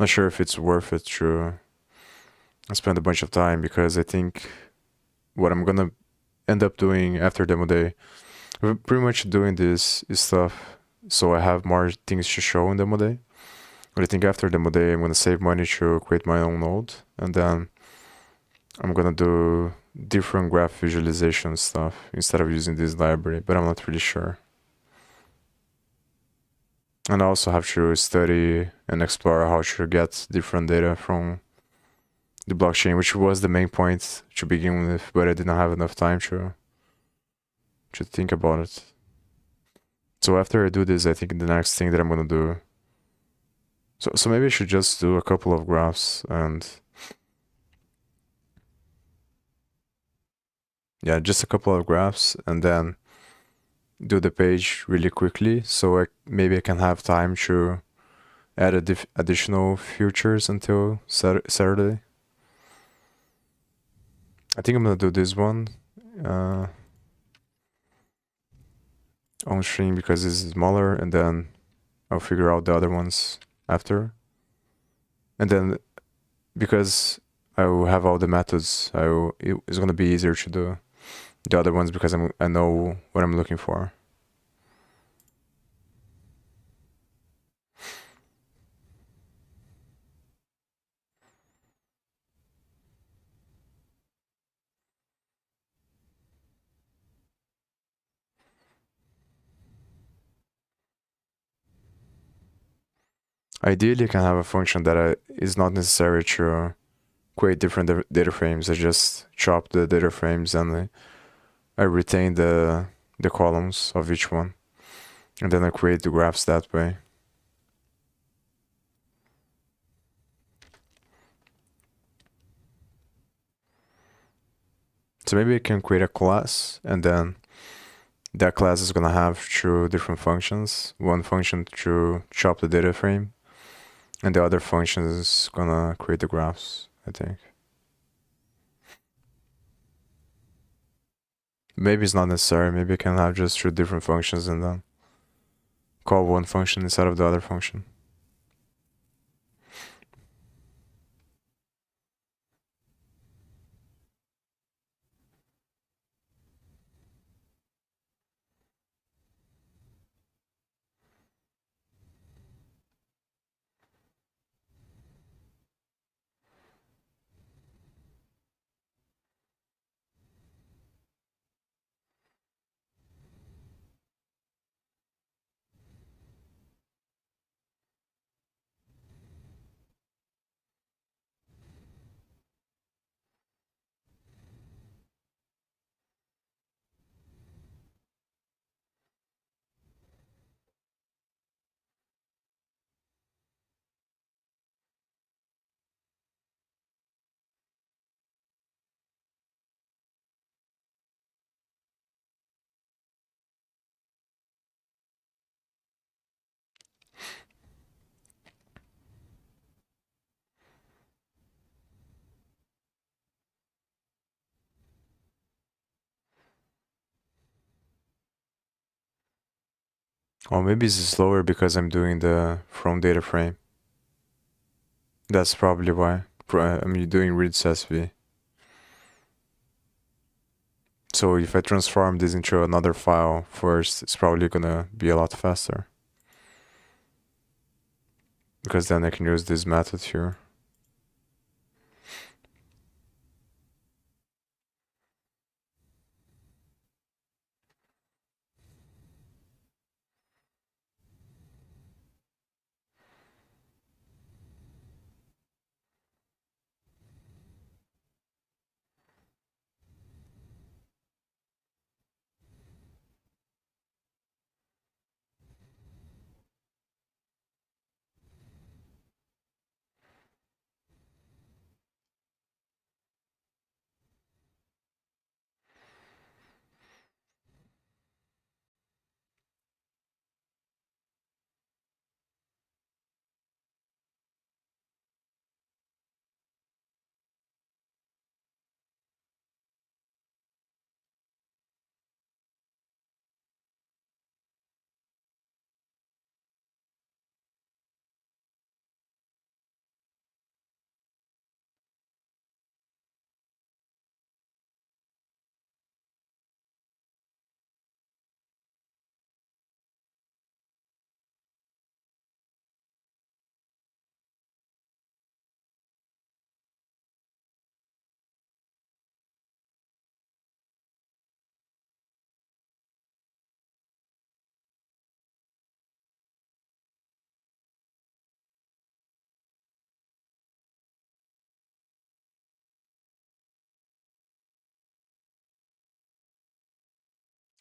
sure if it's worth it to spend a bunch of time, because I think what I'm gonna end up doing after demo day, we're pretty much doing this stuff so I have more things to show in demo day. But I think after demo day, I'm gonna save money to create my own node, and then I'm gonna do different graph visualization stuff instead of using this library, but I'm not really sure. And I also have to study and explore how to get different data from the blockchain, which was the main point to begin with, but I didn't have enough time to think about it. So after I do this, I think the next thing that I'm gonna do. So maybe I should just do a couple of graphs and. Yeah, just a couple of graphs and then do the page really quickly, so maybe I can have time to add additional features until Saturday. I think I'm gonna do this one on stream because it's smaller, and then I'll figure out the other ones after. And then because I will have all the methods, it's gonna be easier to do the other ones because I know what I'm looking for. Ideally, I can have a function that is not necessary to create different data frames. I just chop the data frames and I retain the columns of each one, and then I create the graphs that way. So maybe I can create a class, and then that class is gonna have two different functions. One function to chop the data frame, and the other function is gonna create the graphs, I think. Maybe it's not necessary. Maybe I can have just two different functions and then call one function instead of the other function. Or maybe it's slower because I'm doing the from data frame. That's probably why. I'm doing read CSV. So if I transform this into another file first, it's probably gonna be a lot faster. Because then I can use this method here.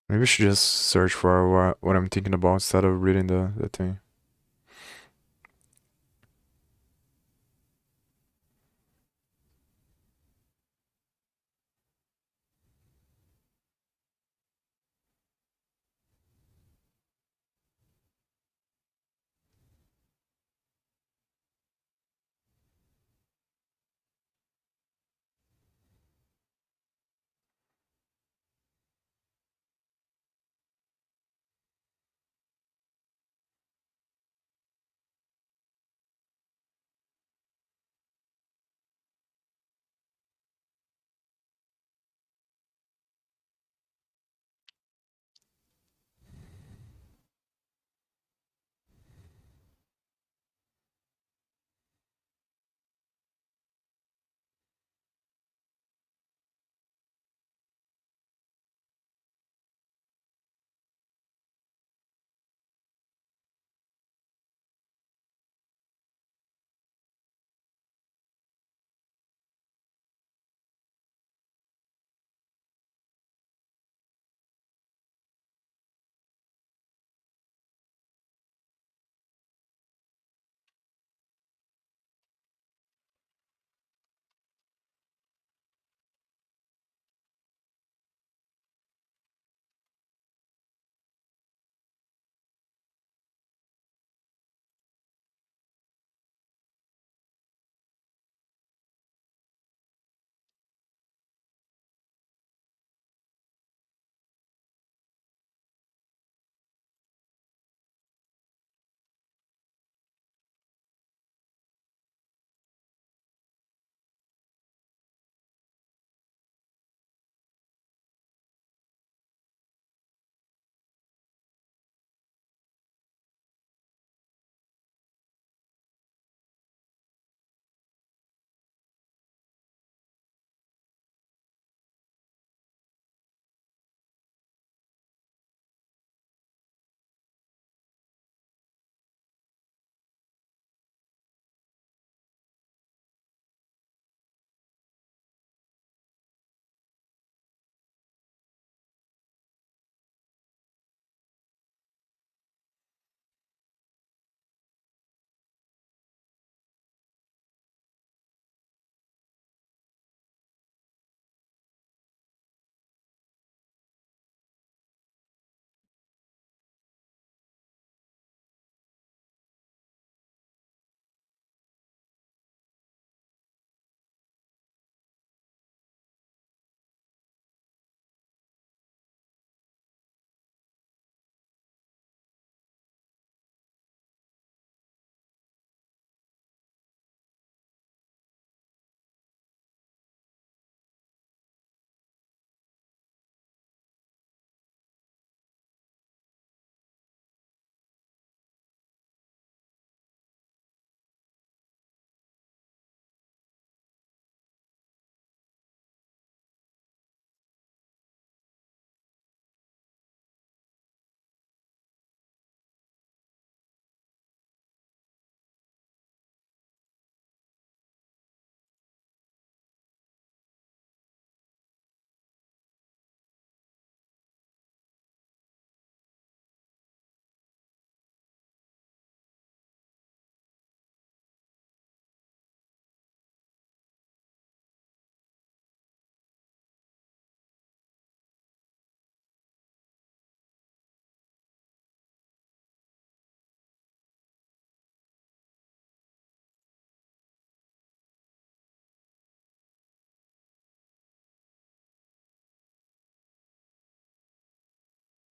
Maybe I should just search for what I'm thinking about instead of reading the thing.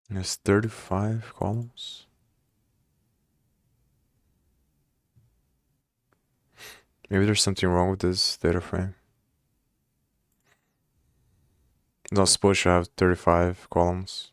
There's 35 columns. Maybe there's something wrong with this data frame. It's not supposed to have 35 columns.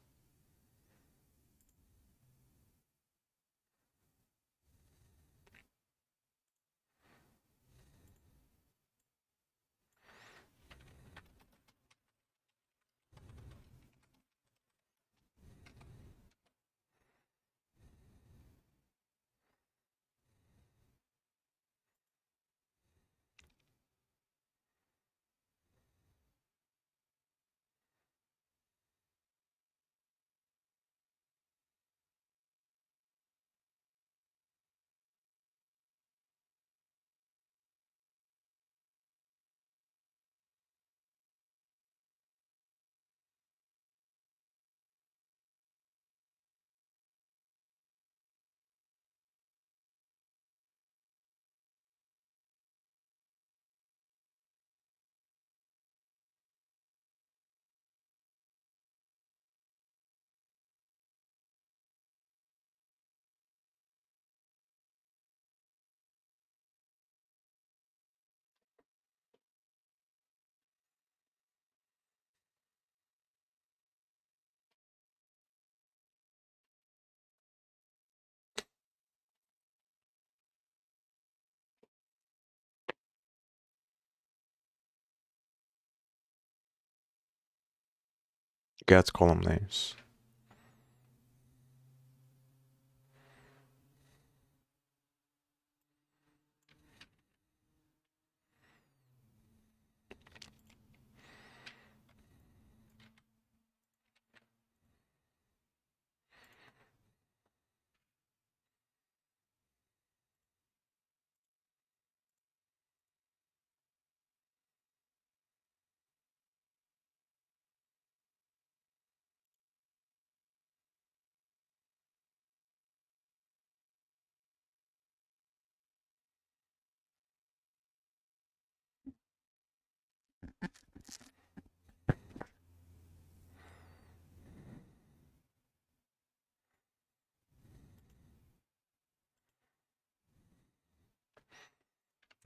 Get column names.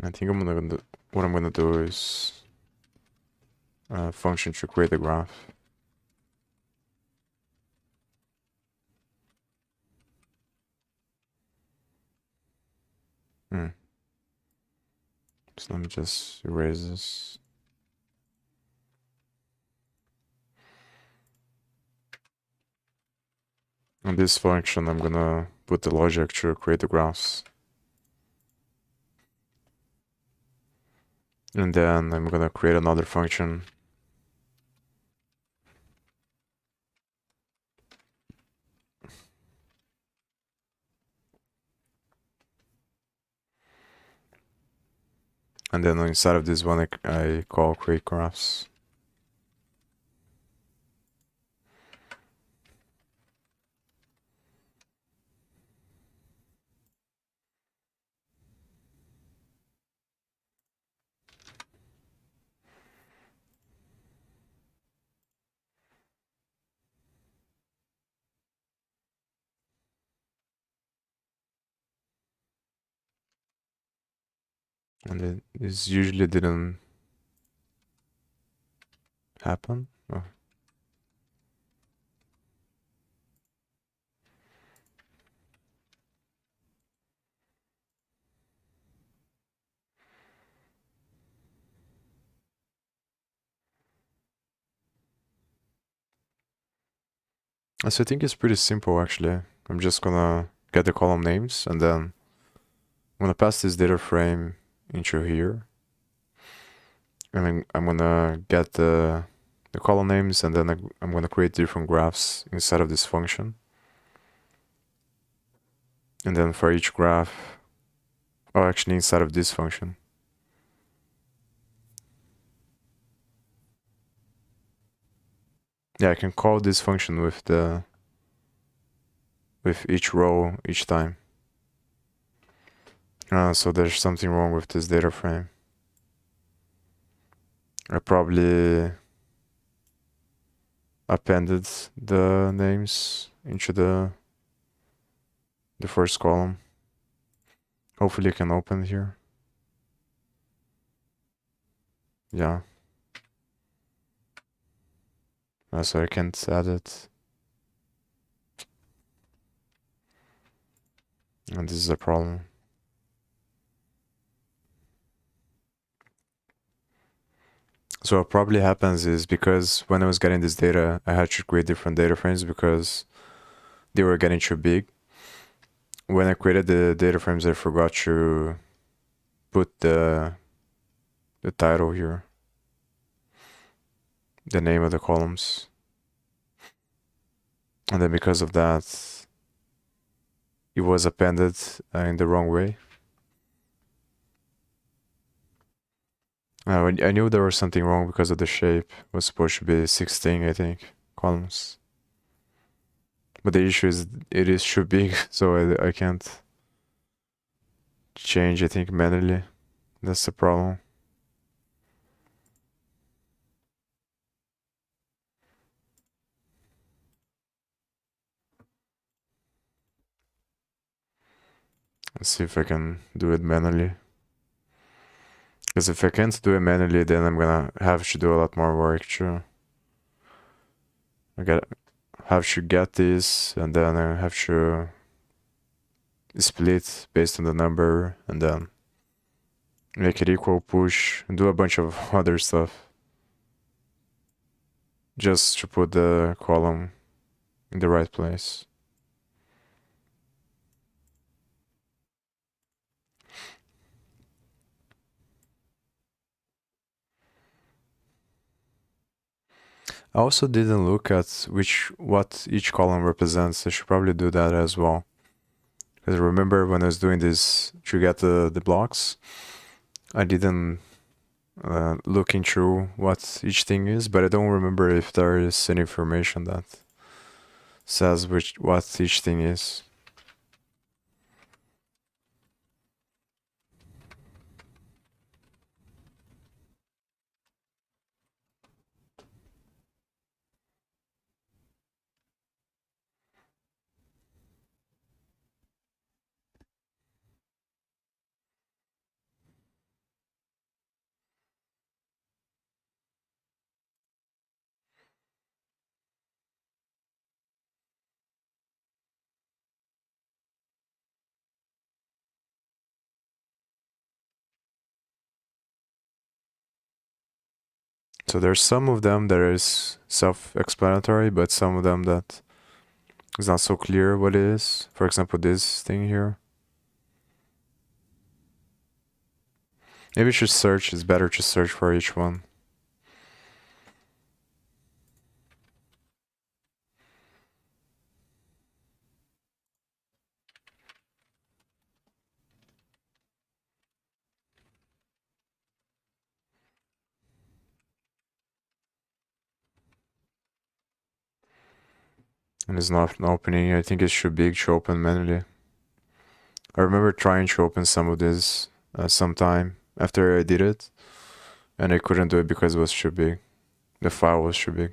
I think what I'm gonna do is a function to create a graph. So let me just erase this. On this function, I'm gonna put the logic to create the graphs. And then I'm gonna create another function. And then inside of this one, I call create graphs. And this usually didn't happen. Oh. So I think it's pretty simple actually. I'm just gonna get the column names and then I'm gonna pass this data frame into here. And I'm gonna get the column names and then I'm gonna create different graphs inside of this function. And then for each graph, oh, actually inside of this function. Yeah, I can call this function with each row each time. So there's something wrong with this data frame. I probably appended the names into the first column. Hopefully I can open here. Yeah. So I can't add it. And this is a problem. So what probably happens is because when I was getting this data, I had to create different data frames because they were getting too big. When I created the data frames, I forgot to put the title here, the name of the columns. And then because of that, it was appended in the wrong way. I knew there was something wrong because of the shape. It was supposed to be 16, I think, columns. But the issue is it is too big, so I can't change, I think, manually. That's the problem. Let's see if I can do it manually. Because if I can't do it manually, then I'm gonna have to do a lot more work too. Have to get this, and then I have to split based on the number, and then make it equal, push, and do a bunch of other stuff. Just to put the column in the right place. I also didn't look at what each column represents. I should probably do that as well. Because remember when I was doing this to get the blocks, I didn't look into what each thing is, but I don't remember if there is any information that says what each thing is. So there's some of them that is self-explanatory, but some of them that is not so clear what it is. For example, this thing here. Maybe you should search. It's better to search for each one. And it's not opening. I think it should be to open manually. I remember trying to open some of this sometime after I did it, and I couldn't do it because it was too big. The file was too big.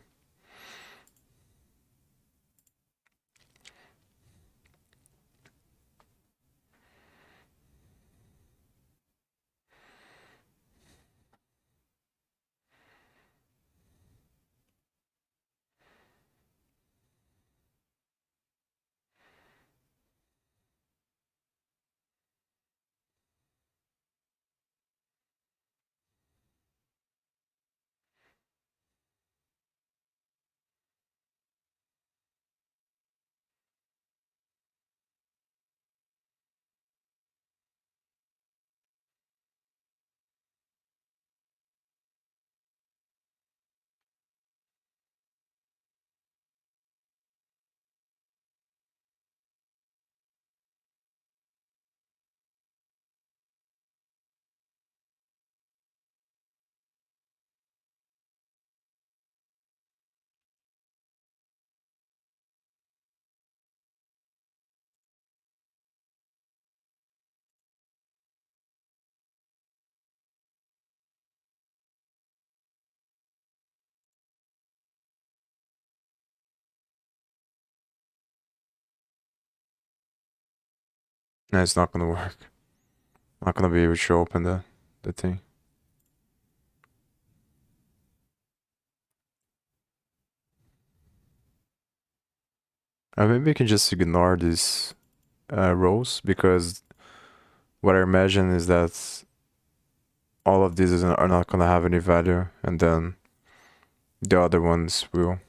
No, it's not gonna work. I'm not gonna be able to open the thing. Maybe I can just ignore these rows, because what I imagine is that all of these are not gonna have any value, and then the other ones will.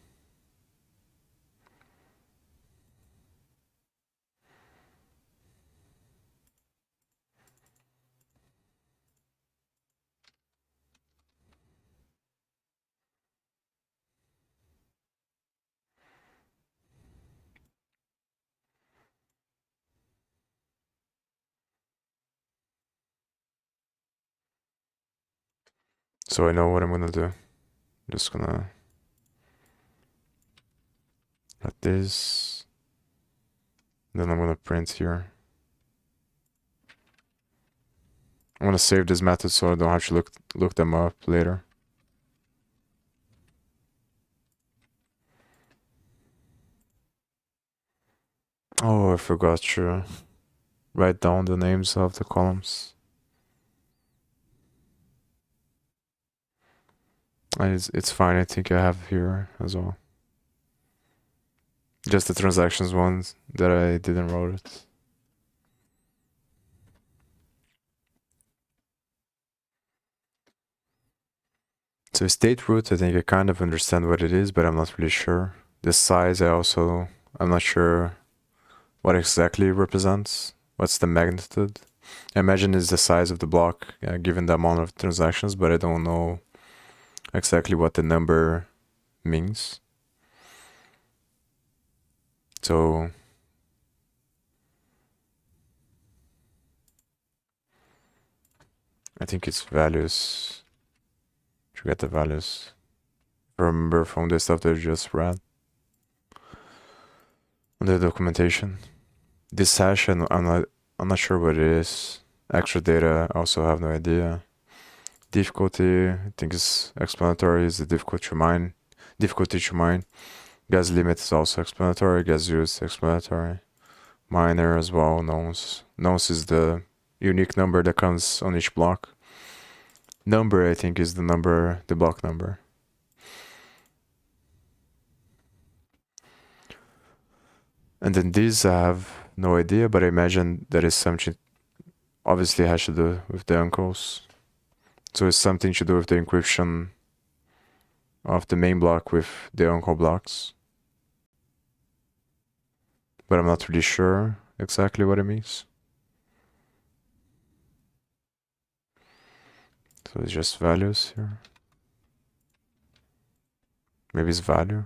So I know what I'm gonna do. I'm just gonna let this. Then I'm gonna print here. I'm gonna save this method so I don't have to look them up later. Oh, I forgot to write down the names of the columns. It's fine. I think I have here as well. Just the transactions ones that I didn't wrote it. So state root, I think I kind of understand what it is, but I'm not really sure. The size, I'm not sure what exactly it represents. What's the magnitude? I imagine it's the size of the block given the amount of transactions, but I don't know exactly what the number means. So I think it's values. To get the values. Remember from the stuff that I just read on the documentation. This hash, I'm not sure what it is. Extra data, I also have no idea. Difficulty, I think is explanatory. Is the difficulty to mine. Gas limit is also explanatory. Gas use explanatory. Miner as well. Nonce. Nonce is the unique number that comes on each block. Number, I think, is the block number. And then these I have no idea, but I imagine that is something obviously has to do with the uncles. So it's something to do with the encryption of the main block with the uncle blocks. But I'm not really sure exactly what it means. So it's just values here. Maybe it's value.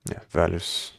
Yeah, values.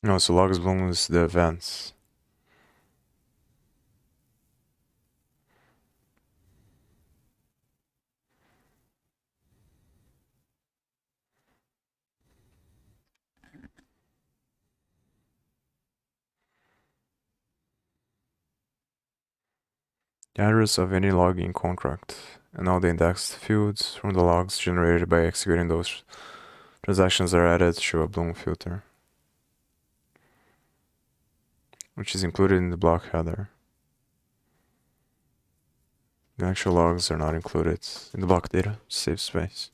No, so logs bloom is the events. The address of any logging contract and all the indexed fields from the logs generated by executing those transactions are added to a Bloom filter, which is included in the block header. The actual logs are not included in the block data to save space.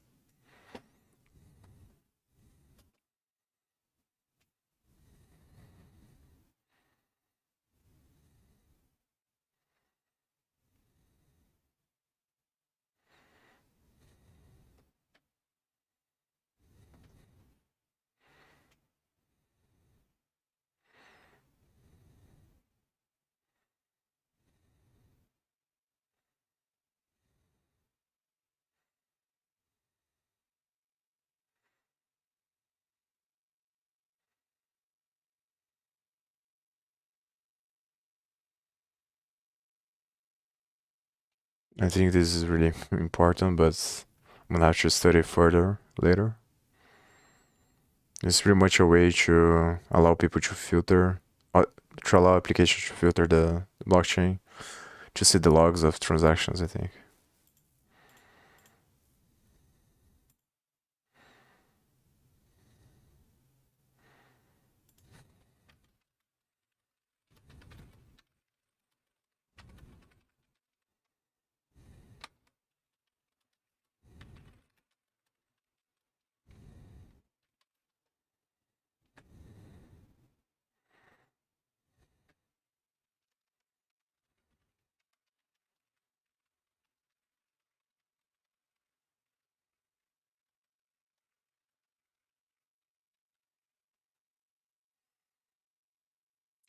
I think this is really important, but I'm gonna have to study further later. It's pretty much a way to allow people to filter, to allow applications to filter the blockchain to see the logs of transactions, I think.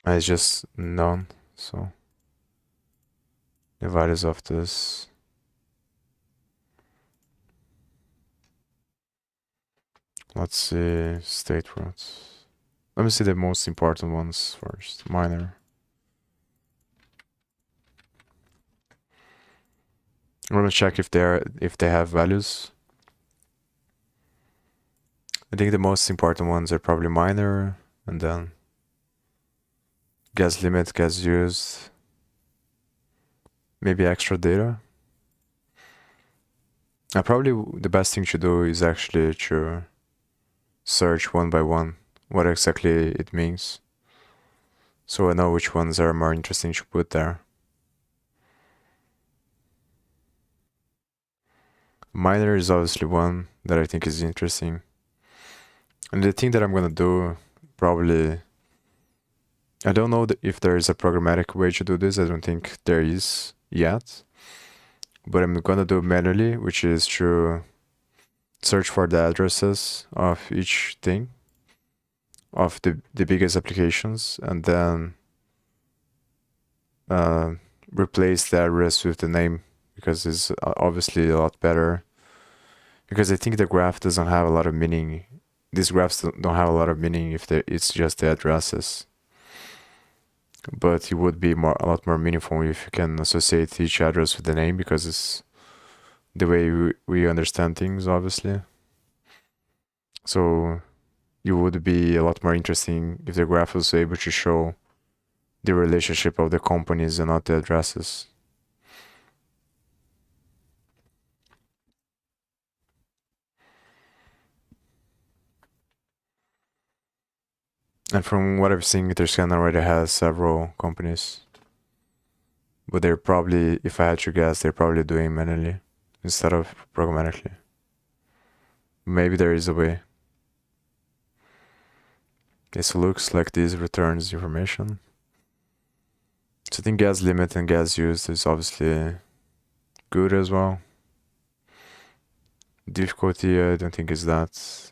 It's just none, so the values of this. Let's see state routes. Let me see the most important ones first. Miner. I'm gonna check if they have values. I think the most important ones are probably miner, and then gas limit, gas used, maybe extra data. Probably the best thing to do is actually to search one by one what exactly it means, so I know which ones are more interesting to put there. Miner is obviously one that I think is interesting. And the thing that I'm gonna do, probably, I don't know if there is a programmatic way to do this. I don't think there is yet. But I'm gonna do manually, which is to search for the addresses of each thing, of the biggest applications, and then replace the address with the name, because it's obviously a lot better. Because I think the graph doesn't have a lot of meaning. These graphs don't have a lot of meaning if it's just the addresses. But it would be a lot more meaningful if you can associate each address with the name, because it's the way we understand things, obviously. So it would be a lot more interesting if the graph was able to show the relationship of the companies and not the addresses. And from what I've seen, Etherscan already has several companies. But they're probably, if I had to guess, they're probably doing manually instead of programmatically. Maybe there is a way. This looks like this returns information. So I think gas limit and gas used is obviously good as well. Difficulty, I don't think is that.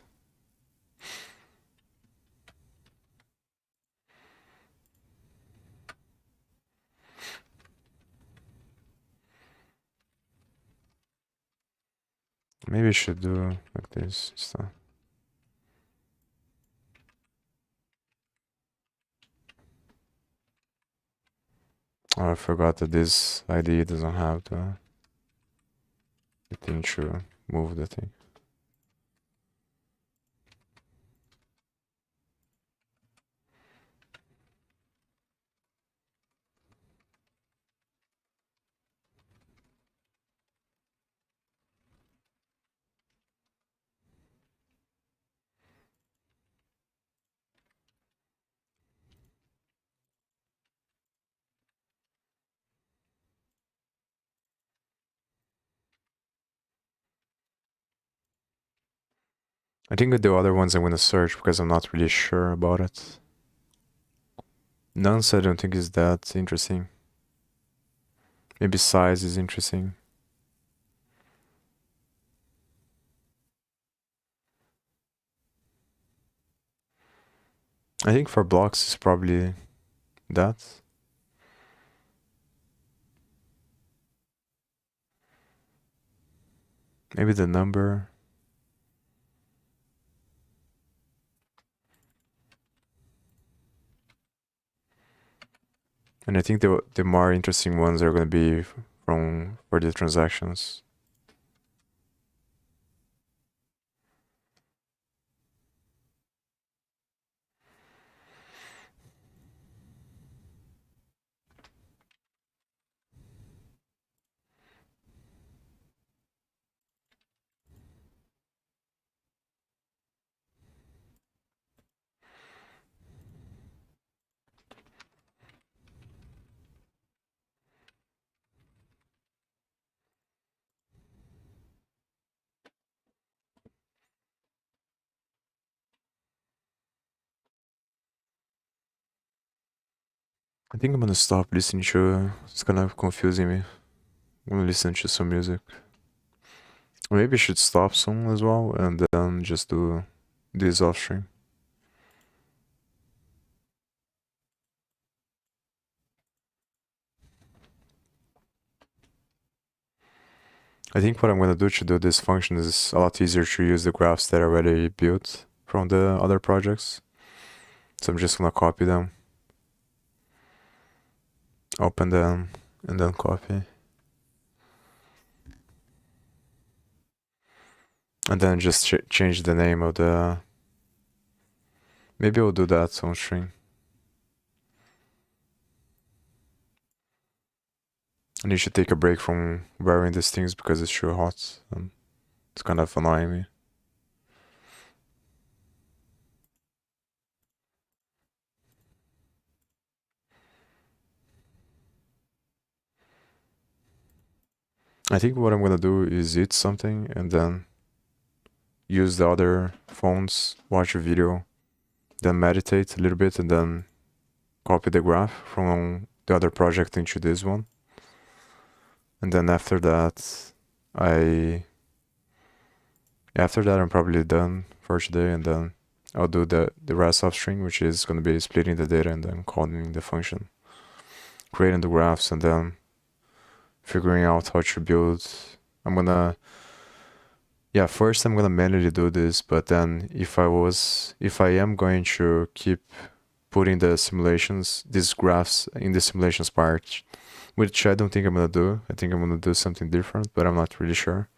Maybe I should do like this stuff. Oh, I forgot that this ID doesn't have the thing to move the thing. I think the other ones I'm gonna search because I'm not really sure about it. Nonce I don't think is that interesting. Maybe size is interesting. I think for blocks is probably that. Maybe the number. And I think the more interesting ones are gonna be for the transactions. I think I'm gonna stop listening to. It's kind of confusing me. I'm gonna listen to some music. Maybe I should stop soon as well and then just do this off stream. I think what I'm gonna do to do this function is a lot easier to use the graphs that I already built from the other projects. So I'm just gonna copy them, open them, and then copy. And then just change the name of the... Maybe I'll do that on stream. I need to take a break from wearing these things because it's too hot and it's kind of annoying me. I think what I'm gonna do is eat something and then use the other phones, watch a video, then meditate a little bit and then copy the graph from the other project into this one. And then after that, I'm probably done for today, and then I'll do the rest of string, which is going to be splitting the data and then calling the function, creating the graphs, and then figuring out how to build. First I'm gonna manually do this, but then if I am going to keep putting these graphs in the simulations part, which I don't think I'm gonna do. I think I'm gonna do something different, but I'm not really sure.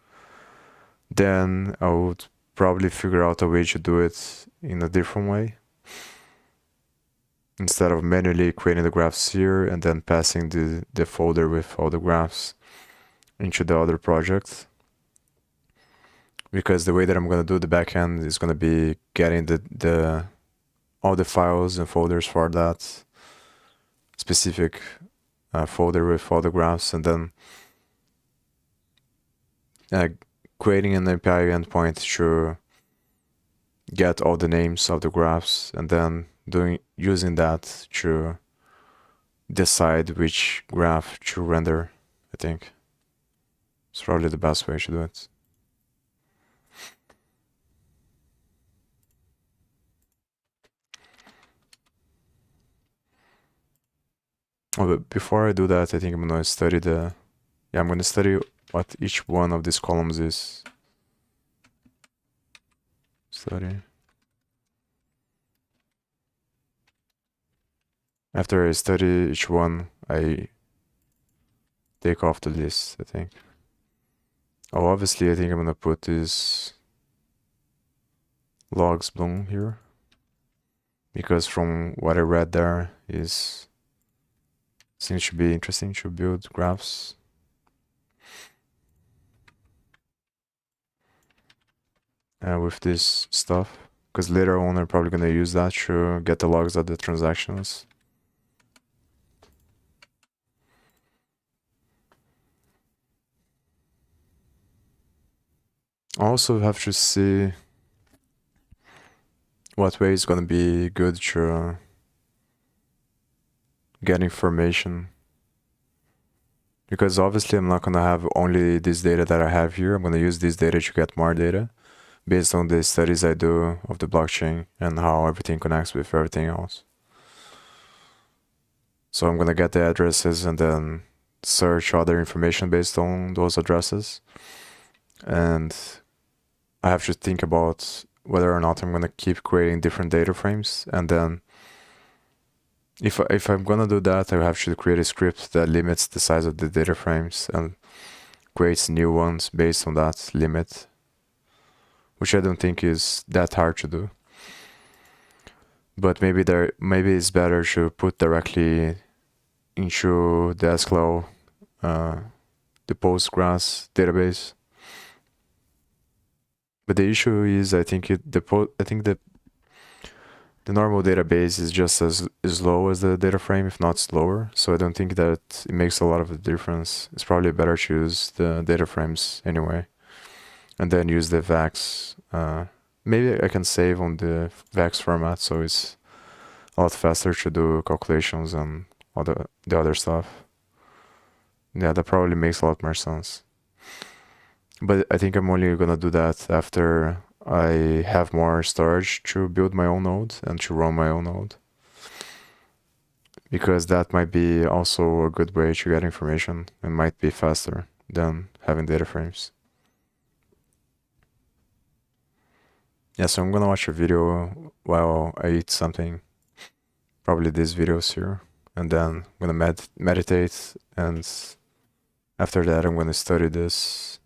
Then I would probably figure out a way to do it in a different way. Instead of manually creating the graphs here and then passing the folder with all the graphs into the other project. Because the way that I'm gonna do the backend is gonna be getting all the files and folders for that specific folder with all the graphs, and then creating an API endpoint to get all the names of the graphs, and then using that to decide which graph to render. I think it's probably the best way to do it. Oh, but before I do that, I think I'm gonna study I'm gonna study what each one of these columns is. Study. After I study each one, I take off the list, I think. Oh, obviously, I think I'm gonna put this logs bloom here, because from what I read there is seems to be interesting to build graphs. With this stuff, because later on I'm probably gonna use that to get the logs of the transactions. I also have to see what way is gonna be good to get information, because obviously I'm not gonna have only this data that I have here. I'm gonna use this data to get more data based on the studies I do of the blockchain and how everything connects with everything else. So I'm gonna get the addresses and then search other information based on those addresses. And I have to think about whether or not I'm gonna keep creating different data frames. And then if I'm gonna do that, I have to create a script that limits the size of the data frames and creates new ones based on that limit, which I don't think is that hard to do. But maybe it's better to put directly into the SQL, the Postgres database. But the issue is, I think the normal database is just as slow as the data frame, if not slower. So I don't think that it makes a lot of a difference. It's probably better to use the data frames anyway, and then use the Vaex. Maybe I can save on the Vaex format, so it's a lot faster to do calculations and all the other stuff. Yeah, that probably makes a lot more sense. But I think I'm only gonna do that after I have more storage to build my own node and to run my own node. Because that might be also a good way to get information and might be faster than having data frames. Yeah, so I'm gonna watch a video while I eat something. Probably these videos here. And then I'm gonna meditate, and after that I'm gonna study this.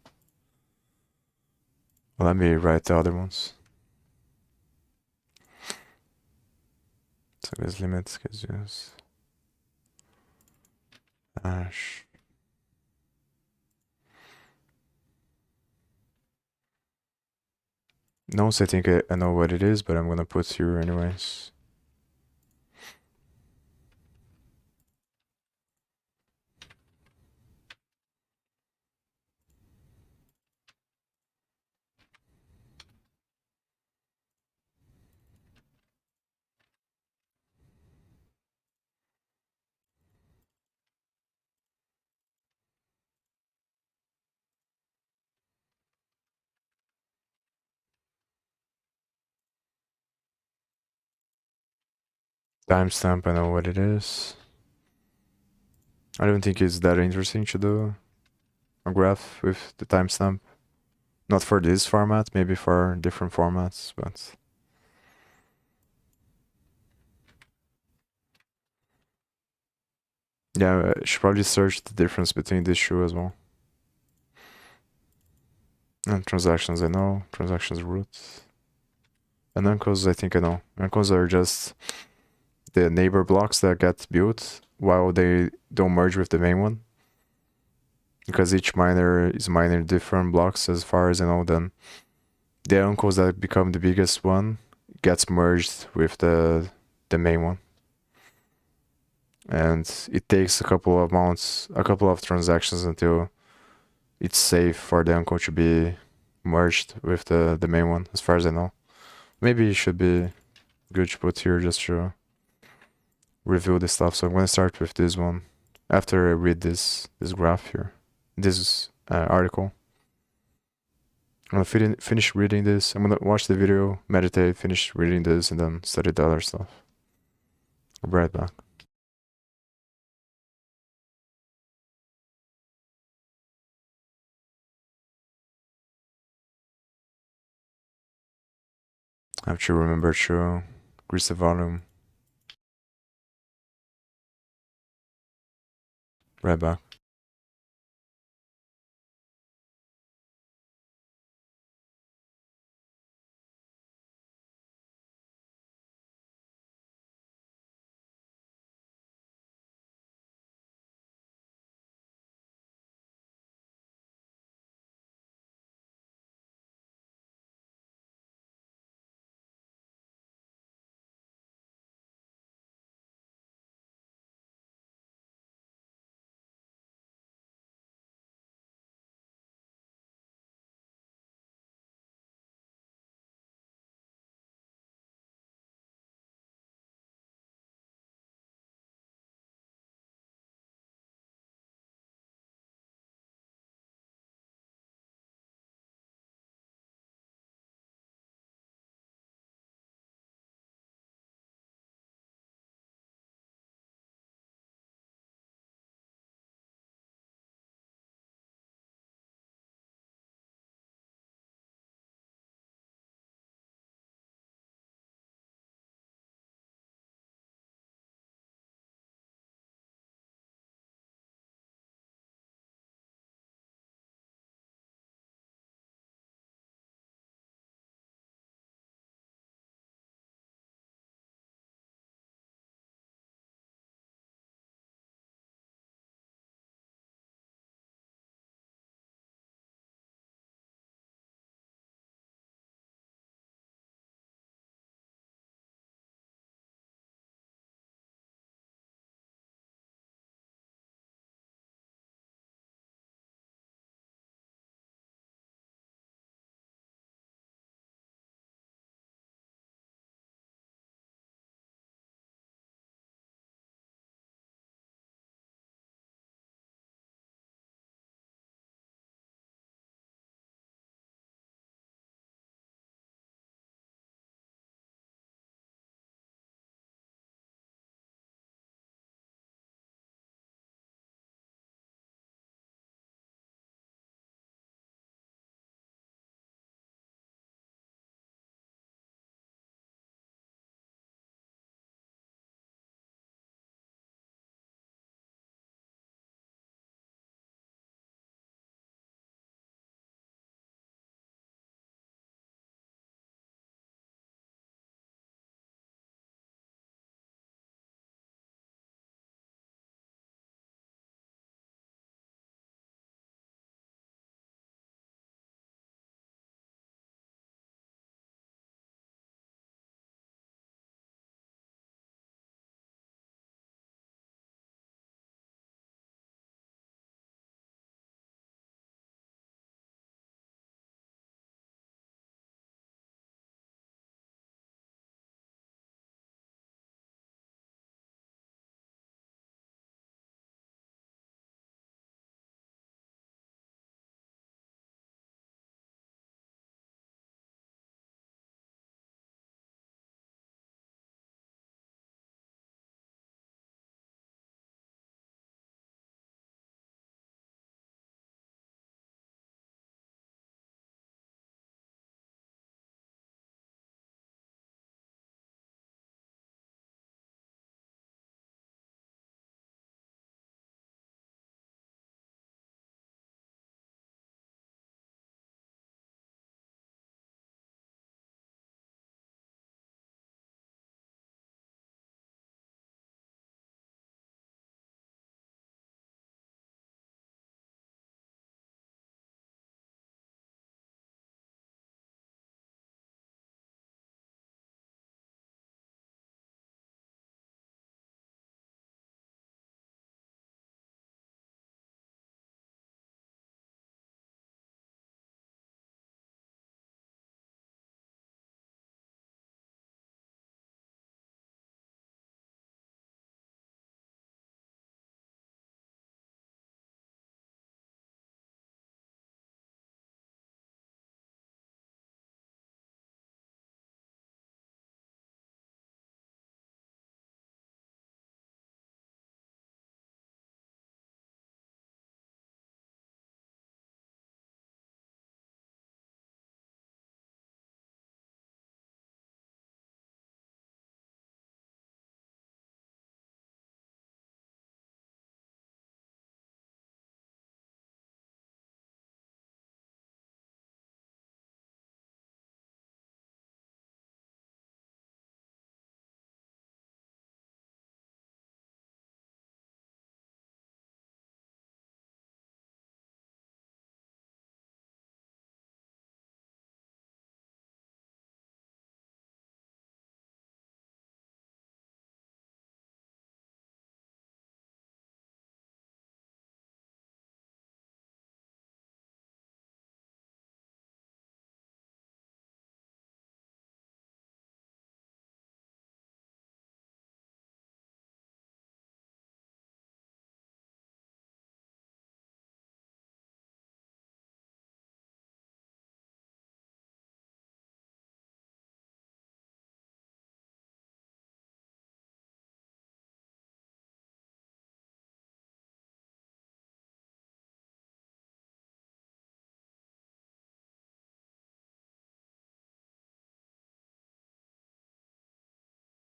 Well, let me write the other ones. So this limits gives us hash. No, so I think I know what it is, but I'm gonna put here anyways. Timestamp, I know what it is. I don't think it's that interesting to do a graph with the timestamp. Not for this format, maybe for different formats, but yeah, I should probably search the difference between these two as well. And transactions, I know. Transactions root. And uncles, I think I know. Uncles are just the neighbor blocks that get built while they don't merge with the main one. Because each miner is mining different blocks, as far as I know, then the uncles that become the biggest one gets merged with the main one. And it takes a couple of transactions until it's safe for the uncle to be merged with the main one, as far as I know. Maybe it should be good to put here just to review this stuff. So I'm gonna start with this one after I read this graph here, this article. I'm gonna finish reading this. I'm gonna watch the video, meditate, finish reading this, and then study the other stuff. I'll be right back. I have to remember to increase the volume. Right back.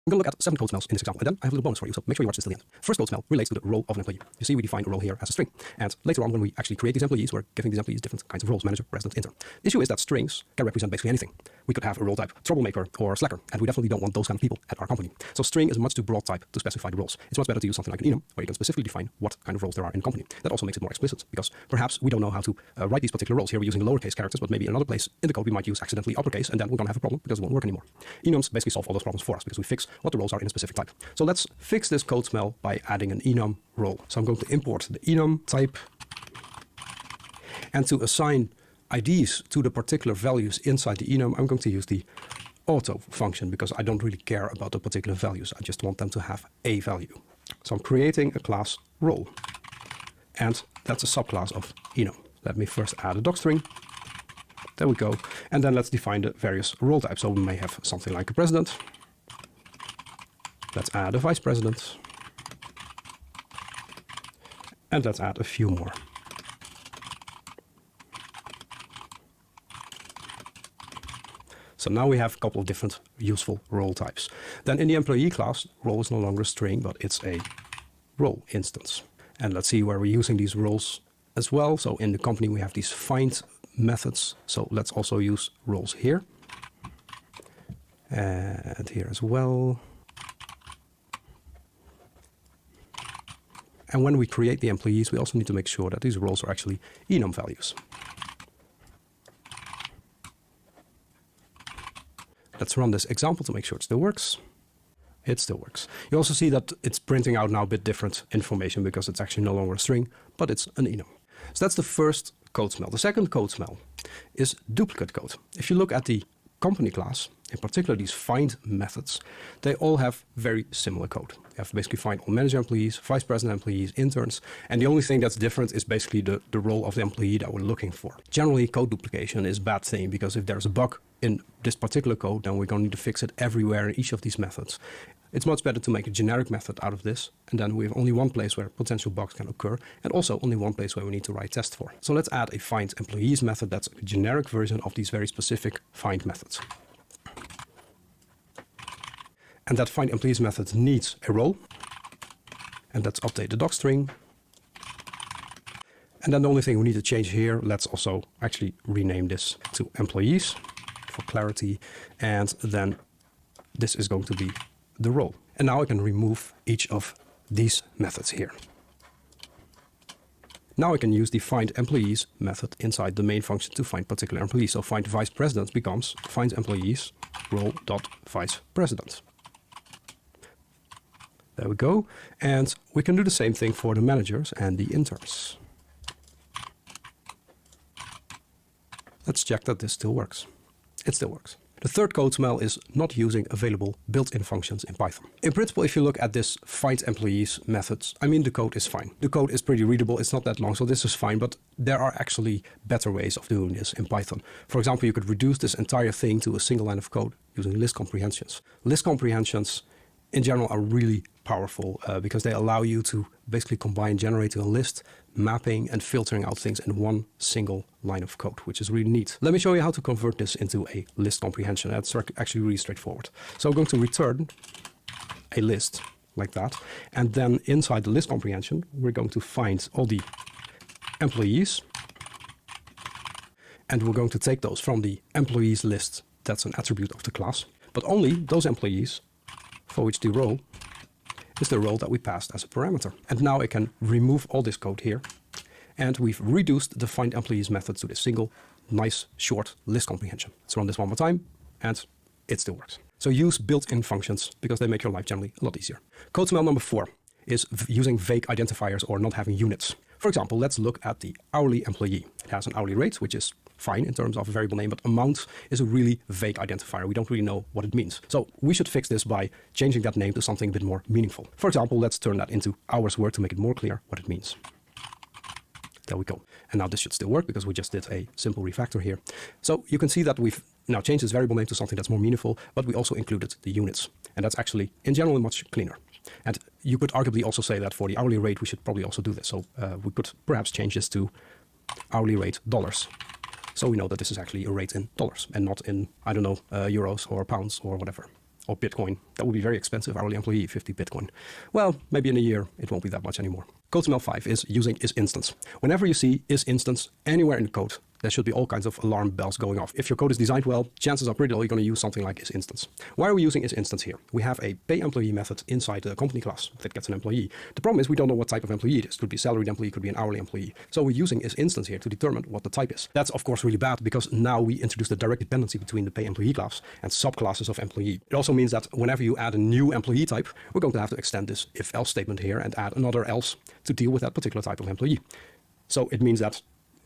I'm going to look at 7 code smells in this example, and then I have a little bonus for you, so make sure you watch this till the end. First code smell relates to the role of an employee. You see we define a role here as a string, and later on when we actually create these employees, we're giving these employees different kinds of roles: manager, president, intern. The issue is that strings can represent basically anything. We could have a role type, troublemaker or slacker, and we definitely don't want those kind of people at our company. So string is a much too broad type to specify the roles. It's much better to use something like an enum, where you can specifically define what kind of roles there are in a company. That also makes it more explicit, because perhaps we don't know how to write these particular roles. Here we're using lowercase characters, but maybe in another place in the code we might use accidentally uppercase, and then we're going to have a problem because it won't work anymore. Enums basically solve all those problems for us because we fix what the roles are in a specific type. So let's fix this code smell by adding an enum role. So I'm going to import the enum type, and to assign IDs to the particular values inside the enum, I'm going to use the auto function because I don't really care about the particular values. I just want them to have a value. So I'm creating a class role, and that's a subclass of enum. Let me first add a docstring. There we go. And then let's define the various role types. So we may have something like a president. Let's add a vice president. And let's add a few more. So now we have a couple of different useful role types. Then in the employee class, role is no longer a string, but it's a role instance. And let's see where we're using these roles as well. So in the company, we have these find methods. So let's also use roles here. And here as well. And when we create the employees, we also need to make sure that these roles are actually enum values. Let's run this example to make sure it still works. It still works. You also see that it's printing out now a bit different information because it's actually no longer a string, but it's an enum. So that's the first code smell. The second code smell is duplicate code. If you look at the company class, in particular these find methods, they all have very similar code. You have to basically find all manager employees, vice president employees, interns, and the only thing that's different is basically the role of the employee that we're looking for. Generally, code duplication is a bad thing because if there's a bug in this particular code, then we're going to need to fix it everywhere in each of these methods. It's much better to make a generic method out of this, and then we have only one place where potential bugs can occur, and also only one place where we need to write tests for. So let's add a find employees method that's a generic version of these very specific find methods. And that find employees method needs a role, and let's update the docstring. And then the only thing we need to change here, let's also actually rename this to employees for clarity, and then this is going to be the role. And now I can remove each of these methods here. Now I can use the find employees method inside the main function to find particular employees. So find vice president becomes find employees role.vice president. There we go. And we can do the same thing for the managers and the interns. Let's check that this still works. It still works. The third code smell is not using available built-in functions in Python. In principle, if you look at this find employees methods, I mean, the code is fine. The code is pretty readable. It's not that long, so this is fine, but there are actually better ways of doing this in Python. For example, you could reduce this entire thing to a single line of code using list comprehensions. List comprehensions in general are really powerful because they allow you to basically combine generating a list, mapping, and filtering out things in one single line of code, which is really neat. Let me show you how to convert this into a list comprehension. That's actually really straightforward. So I'm going to return a list like that. And then inside the list comprehension, we're going to find all the employees. And we're going to take those from the employees list. That's an attribute of the class. But only those employees for which the role is the role that we passed as a parameter. And now I can remove all this code here. And we've reduced the find employees method to this single, nice, short list comprehension. Let's run this one more time, and it still works. So use built-in functions because they make your life generally a lot easier. Code smell number 4 is using vague identifiers or not having units. For example, let's look at the hourly employee. It has an hourly rate, which is fine in terms of a variable name, but amount is a really vague identifier. We don't really know what it means. So we should fix this by changing that name to something a bit more meaningful. For example, let's turn that into hours work to make it more clear what it means. There we go. And now this should still work because we just did a simple refactor here. So you can see that we've now changed this variable name to something that's more meaningful, but we also included the units. And that's actually, in general, much cleaner. And you could arguably also say that for the hourly rate, we should probably also do this. So we could perhaps change this to hourly rate dollars. So we know that this is actually a rate in dollars and not in, I don't know, euros or pounds or whatever. or Bitcoin. That would be very expensive, hourly employee, 50 Bitcoin. Well, maybe in a year, it won't be that much anymore. Code smell 5 is using isInstance. Whenever you see isInstance anywhere in the code, there should be all kinds of alarm bells going off. If your code is designed well, chances are pretty low you're going to use something like isInstance. Why are we using isInstance here? We have a pay employee method inside the company class that gets an employee. The problem is we don't know what type of employee it is. It could be a salaried employee, it could be an hourly employee. So we're using isInstance here to determine what the type is. That's of course really bad because now we introduce the direct dependency between the pay employee class and subclasses of employee. It also means that whenever you add a new employee type, we're going to have to extend this if-else statement here and add another else to deal with that particular type of employee. So it means that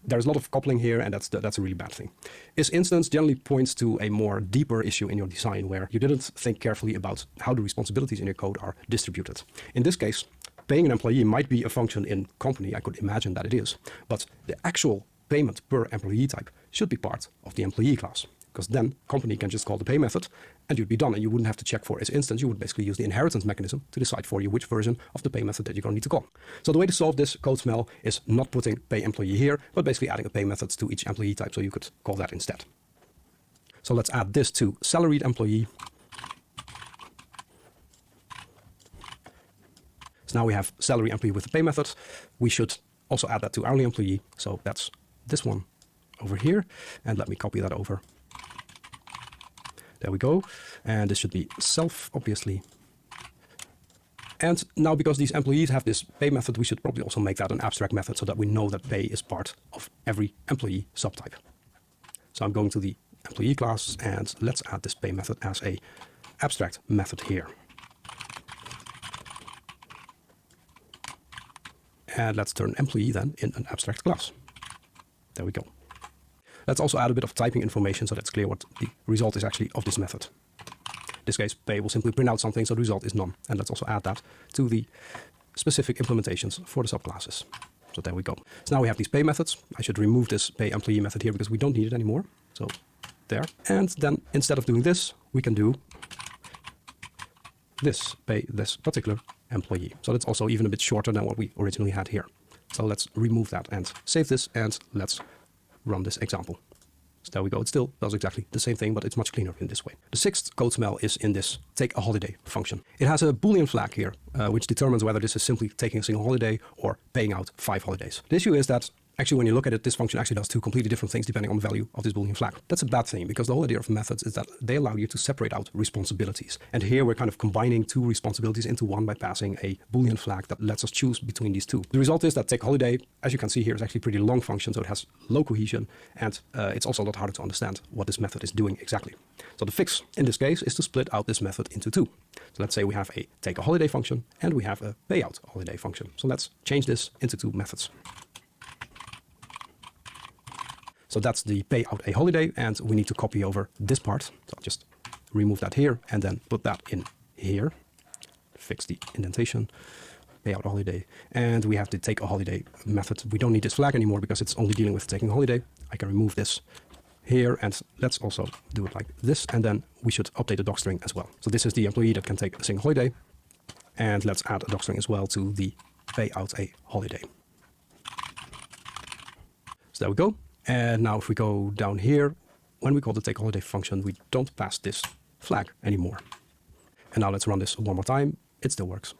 there's a lot of coupling here, and that's a really bad thing. isInstance generally points to a more deeper issue in your design where you didn't think carefully about how the responsibilities in your code are distributed. In this case, paying an employee might be a function in company. I could imagine that it is, but the actual payment per employee type should be part of the employee class, because then company can just call the pay method and you'd be done, and you wouldn't have to check for isInstance. You would basically use the inheritance mechanism to decide for you which version of the pay method that you're going to need to call. So the way to solve this code smell is not putting pay employee here, but basically adding a pay method to each employee type, so you could call that instead. So let's add this to salaried employee. So now we have salary employee with the pay method. We should also add that to hourly employee. So that's this one over here. And let me copy that over. There we go. And this should be self, obviously. And now because these employees have this pay method, we should probably also make that an abstract method so that we know that pay is part of every employee subtype. So I'm going to the employee class and let's add this pay method as a abstract method here. And let's turn employee then in an abstract class. There we go. Let's also add a bit of typing information so that's clear what the result is actually of this method. In this case, pay will simply print out something, so the result is none. And let's also add that to the specific implementations for the subclasses. So there we go. So now we have these pay methods. I should remove this pay employee method here because we don't need it anymore. So there. And then instead of doing this, we can do this, pay this particular employee. So that's also even a bit shorter than what we originally had here. So let's remove that and save this, and let's run this example. So there we go. It still does exactly the same thing, but it's much cleaner in this way. The sixth code smell is in this take a holiday function. It has a Boolean flag here, which determines whether this is simply taking a single holiday or paying out 5 holidays. The issue is that actually, when you look at it, this function actually does 2 completely different things depending on the value of this Boolean flag. That's a bad thing because the whole idea of methods is that they allow you to separate out responsibilities. And here we're kind of combining 2 responsibilities into one by passing a Boolean flag that lets us choose between these 2. The result is that take holiday, as you can see here, is actually a pretty long function, so it has low cohesion, and it's also a lot harder to understand what this method is doing exactly. So the fix in this case is to split out this method into 2. So let's say we have a take a holiday function and we have a payout holiday function. So let's change this into 2 methods. So that's the pay out a holiday, and we need to copy over this part. So I'll just remove that here and then put that in here. Fix the indentation, pay out a holiday. And we have to take a holiday method. We don't need this flag anymore because it's only dealing with taking a holiday. I can remove this here, and let's also do it like this. And then we should update the docstring as well. So this is the employee that can take a single holiday. And let's add a docstring as well to the pay out a holiday. So there we go. And now if we go down here, when we call the take holiday function, we don't pass this flag anymore. And now let's run this one more time. It still works.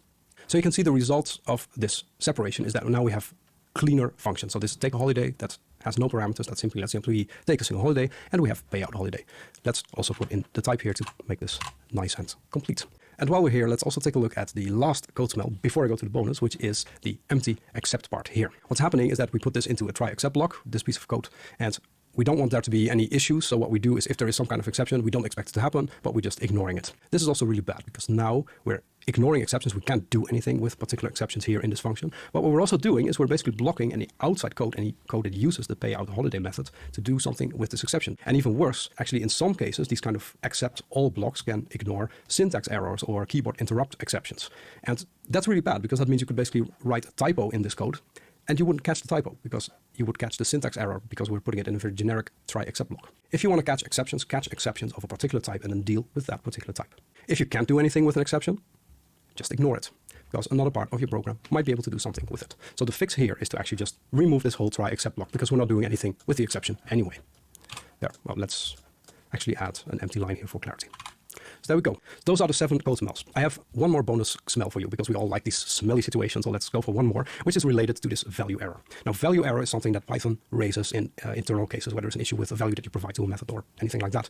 So you can see the results of this separation is that now we have cleaner functions. So this take a holiday that has no parameters, that simply lets the employee take a single holiday, and we have payout holiday. Let's also put in the type here to make this nice and complete. And while we're here, let's also take a look at the last code smell before I go to the bonus, which is the empty except part here. What's happening is that we put this into a try except block, this piece of code, and we don't want there to be any issues. So what we do is if there is some kind of exception, we don't expect it to happen, but we're just ignoring it. This is also really bad because now we're ignoring exceptions. We can't do anything with particular exceptions here in this function. But what we're also doing is we're basically blocking any outside code, any code that uses the payout holiday method to do something with this exception. And even worse, actually in some cases, these kind of accept all blocks can ignore syntax errors or keyboard interrupt exceptions. And that's really bad because that means you could basically write a typo in this code and you wouldn't catch the typo because you would catch the syntax error because we're putting it in a very generic try except block. If you want to catch exceptions of a particular type and then deal with that particular type. If you can't do anything with an exception, just ignore it because another part of your program might be able to do something with it. So the fix here is to actually just remove this whole try except block because we're not doing anything with the exception anyway. There, well, let's actually add an empty line here for clarity. So there we go. Those are the 7 code smells. I have one more bonus smell for you because we all like these smelly situations. So let's go for one more, which is related to this value error. Now, value error is something that Python raises in internal cases, whether it's an issue with a value that you provide to a method or anything like that.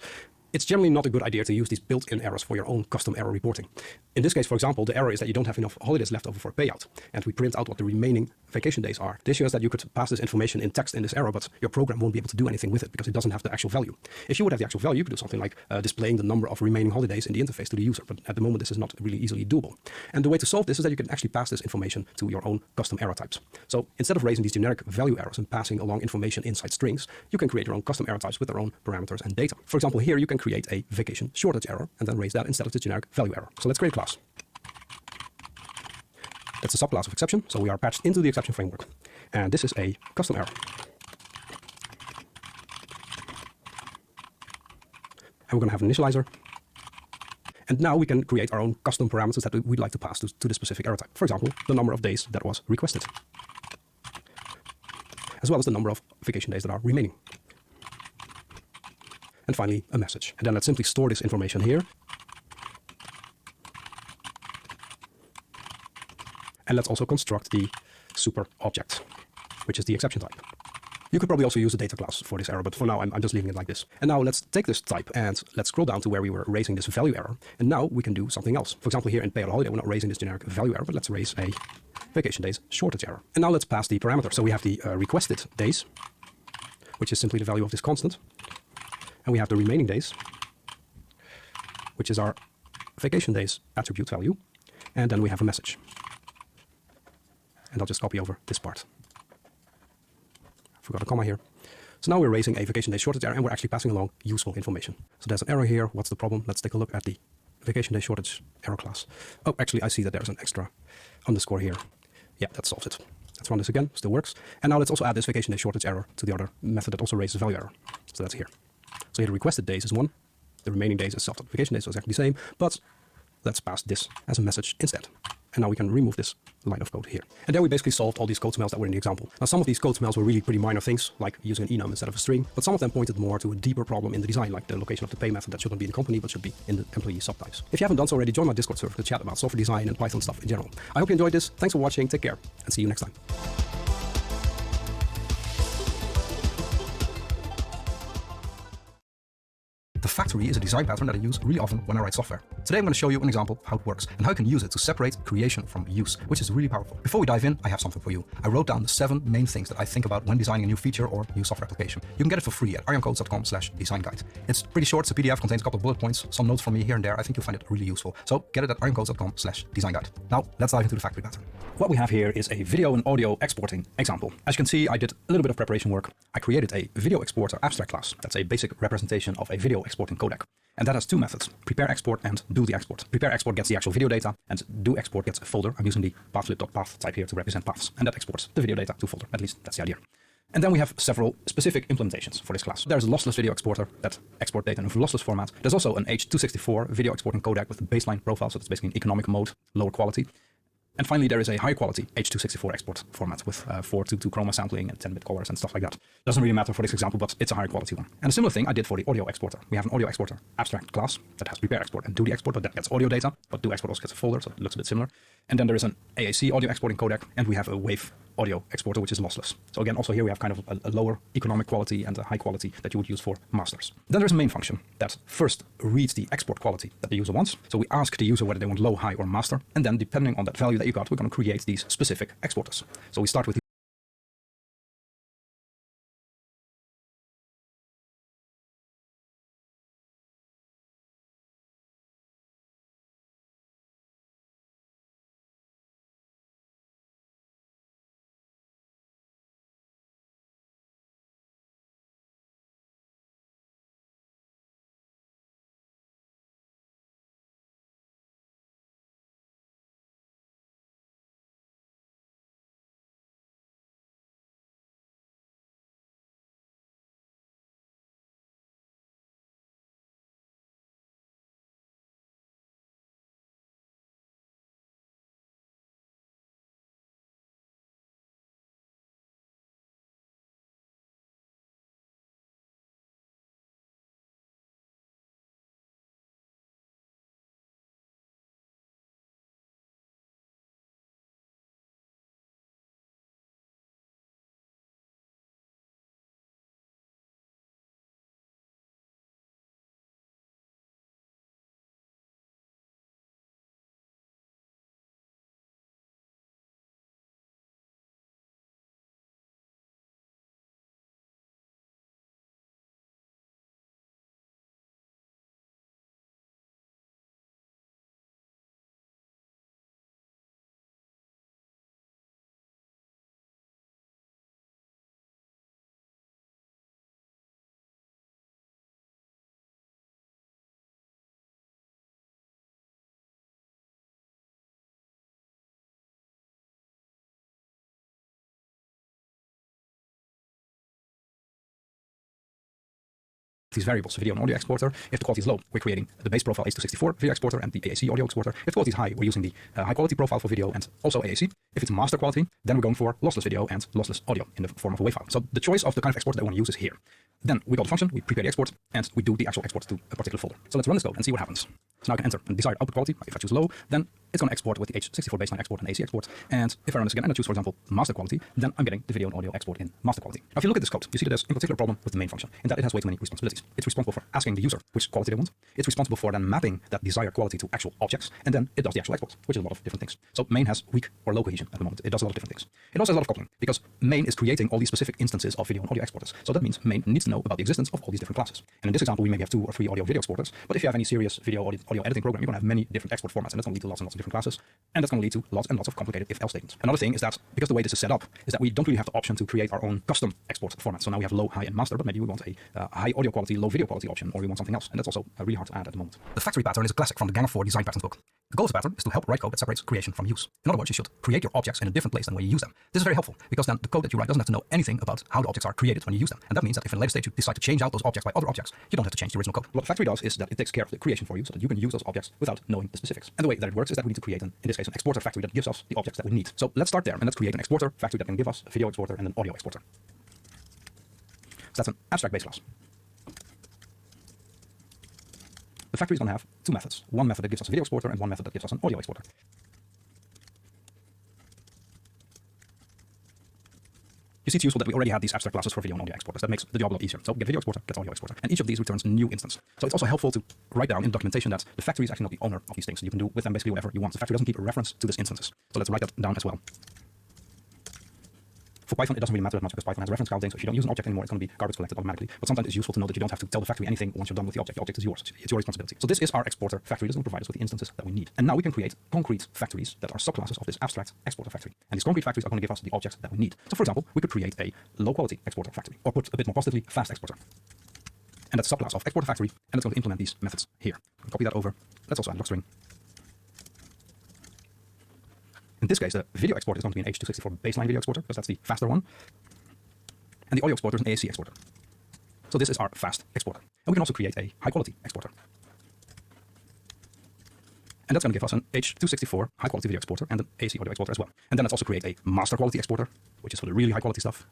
It's generally not a good idea to use these built-in errors for your own custom error reporting. In this case, for example, the error is that you don't have enough holidays left over for a payout, and we print out what the remaining vacation days are. This shows that you could pass this information in text in this error, but your program won't be able to do anything with it because it doesn't have the actual value. If you would have the actual value, you could do something like displaying the number of remaining holidays in the interface to the user, but at the moment this is not really easily doable. And the way to solve this is that you can actually pass this information to your own custom error types. So instead of raising these generic value errors and passing along information inside strings, you can create your own custom error types with their own parameters and data. For example, here you can create a vacation shortage error and then raise that instead of the generic value error. So let's create a class. That's a subclass of exception, so we are patched into the exception framework. And this is a custom error. And we're going to have an initializer. And now we can create our own custom parameters that we'd like to pass to the specific error type. For example, the number of days that was requested, as well as the number of vacation days that are remaining. And finally, a message. And then let's simply store this information here. And let's also construct the super object, which is the exception type. You could probably also use a data class for this error, but for now I'm just leaving it like this. And now let's take this type and let's scroll down to where we were raising this value error. And now we can do something else. For example, here in payout holiday, we're not raising this generic value error, but let's raise a vacation days shortage error. And now let's pass the parameter. So we have the requested days, which is simply the value of this constant. And we have the remaining days, which is our vacation days attribute value. And then we have a message. And I'll just copy over this part. Forgot a comma here. So now we're raising a vacation day shortage error and we're actually passing along useful information. So there's an error here. What's the problem? Let's take a look at the vacation day shortage error class. Oh, actually I see that there's an extra underscore here. Yeah, that solves it. Let's run this again, still works. And now let's also add this vacation day shortage error to the other method that also raises value error. So that's here. So here the requested days is 1. The remaining days is self-vacation days, so exactly the same. But let's pass this as a message instead. And now we can remove this line of code here. And then we basically solved all these code smells that were in the example. Now, some of these code smells were really pretty minor things, like using an enum instead of a string, but some of them pointed more to a deeper problem in the design, like the location of the pay method that shouldn't be in the company, but should be in the employee subtypes. If you haven't done so already, join my Discord server to chat about software design and Python stuff in general. I hope you enjoyed this. Thanks for watching, take care, and see you next time. The factory is a design pattern that I use really often when I write software. Today I'm going to show you an example of how it works and how you can use it to separate creation from use, which is really powerful. Before we dive in, I have something for you. I wrote down the 7 main things that I think about when designing a new feature or new software application. You can get it for free at ironcodes.com/design guide. It's pretty short, it's a PDF, contains a couple of bullet points, some notes from me here and there. I think you'll find it really useful. So get it at ironcodes.com/design guide. Now let's dive into the factory pattern. What we have here is a video and audio exporting example. As you can see, I did a little bit of preparation work. I created a video exporter abstract class. That's a basic representation of a video exporting codec. And that has 2 methods, prepare export and do the export. Prepare export gets the actual video data, and do export gets a folder. I'm using the pathlib.path type here to represent paths, and that exports the video data to a folder. At least that's the idea. And then we have several specific implementations for this class. There's a lossless video exporter that export data in a lossless format. There's also an H.264 video exporting codec with a baseline profile, so that's basically an economic mode, lower quality. And finally, there is a high quality H.264 export format with 422 chroma sampling and 10-bit colors and stuff like that. Doesn't really matter for this example, but it's a higher quality one. And a similar thing I did for the audio exporter. We have an audio exporter abstract class that has prepare export and do the export, but that gets audio data, but do export also gets a folder, so it looks a bit similar. And then there is an AAC audio exporting codec, and we have a wave audio exporter, which is lossless. So again, also here we have kind of a lower economic quality and a high quality that you would use for masters. Then there's a main function that first reads the export quality that the user wants. So we ask the user whether they want low, high, or master. And then depending on that value that you got, we're going to create these specific exporters. So we start with these variables, video and audio exporter. If the quality is low, we're creating the base profile H.264 video exporter and the AAC audio exporter. If the quality is high, we're using the high quality profile for video and also AAC. If it's master quality, then we're going for lossless video and lossless audio in the form of a WAV file. So the choice of the kind of exporter that we want to use is here. Then we call the function, we prepare the export, and we do the actual export to a particular folder. So let's run this code and see what happens. So now I can enter the desired output quality. If I choose low, then it's going to export with the H.264 baseline export and AC export. And if I run this again and I choose, for example, master quality, then I'm getting the video and audio export in master quality. Now, if you look at this code, you see that there's in particular problem with the main function, in that it has way too many responsibilities. It's responsible for asking the user which quality they want. It's responsible for then mapping that desired quality to actual objects, and then it does the actual export, which is a lot of different things. So main has weak or low cohesion at the moment. It does a lot of different things. It also has a lot of coupling, because main is creating all these specific instances of video and audio exporters. So that means main needs to know about the existence of all these different classes. And in this example, we maybe have 2 or 3 audio video exporters, but if you have any serious video audio editing program, you're going to have many different export formats, and that's going to lead to lots and lots of different classes, and that's going to lead to lots and lots of complicated if-else statements. Another thing is that because the way this is set up is that we don't really have the option to create our own custom export format. So now we have low, high, and master, but maybe we want a high audio quality, low video quality option, or we want something else, and that's also really hard to add at the moment. The factory pattern is a classic from the Gang of 4 design patterns book. The goal of the pattern is to help write code that separates creation from use. In other words, you should create your objects in a different place than where you use them. This is very helpful because then the code that you write doesn't have to know anything about how the objects are created when you use them. And that means that if in a later stage you decide to change out those objects by other objects, you don't have to change the original code. What the factory does is that it takes care of the creation for you so that you can use those objects without knowing the specifics. And the way that it works is that we need to create, in this case, an exporter factory that gives us the objects that we need. So let's start there and let's create an exporter factory that can give us a video exporter and an audio exporter. So that's an abstract base class. The factory is going to have 2 methods. One method that gives us a video exporter and one method that gives us an audio exporter. You see it's useful that we already have these abstract classes for video and audio exporters. That makes the job a lot easier. So get video exporter, get audio exporter. And each of these returns a new instance. So it's also helpful to write down in documentation that the factory is actually not the owner of these things. So you can do with them basically whatever you want. The factory doesn't keep a reference to these instances. So let's write that down as well. For Python, it doesn't really matter that much because Python has a reference counting, so if you don't use an object anymore, it's going to be garbage collected automatically. But sometimes it's useful to know that you don't have to tell the factory anything once you're done with the object. The object is yours. It's your responsibility. So this is our exporter factory. That's going to provide us with the instances that we need. And now we can create concrete factories that are subclasses of this abstract exporter factory. And these concrete factories are going to give us the objects that we need. So for example, we could create a low quality exporter factory, or put a bit more positively, fast exporter. And that's a subclass of exporter factory, and it's going to implement these methods here. Copy that over. Let's also add docstring. In this case, the video exporter is going to be an H.264 baseline video exporter, because that's the faster one. And the audio exporter is an AAC exporter. So this is our fast exporter. And we can also create a high quality exporter. And that's going to give us an H.264 high quality video exporter and an AAC audio exporter as well. And then let's also create a master quality exporter, which is for the really high quality stuff.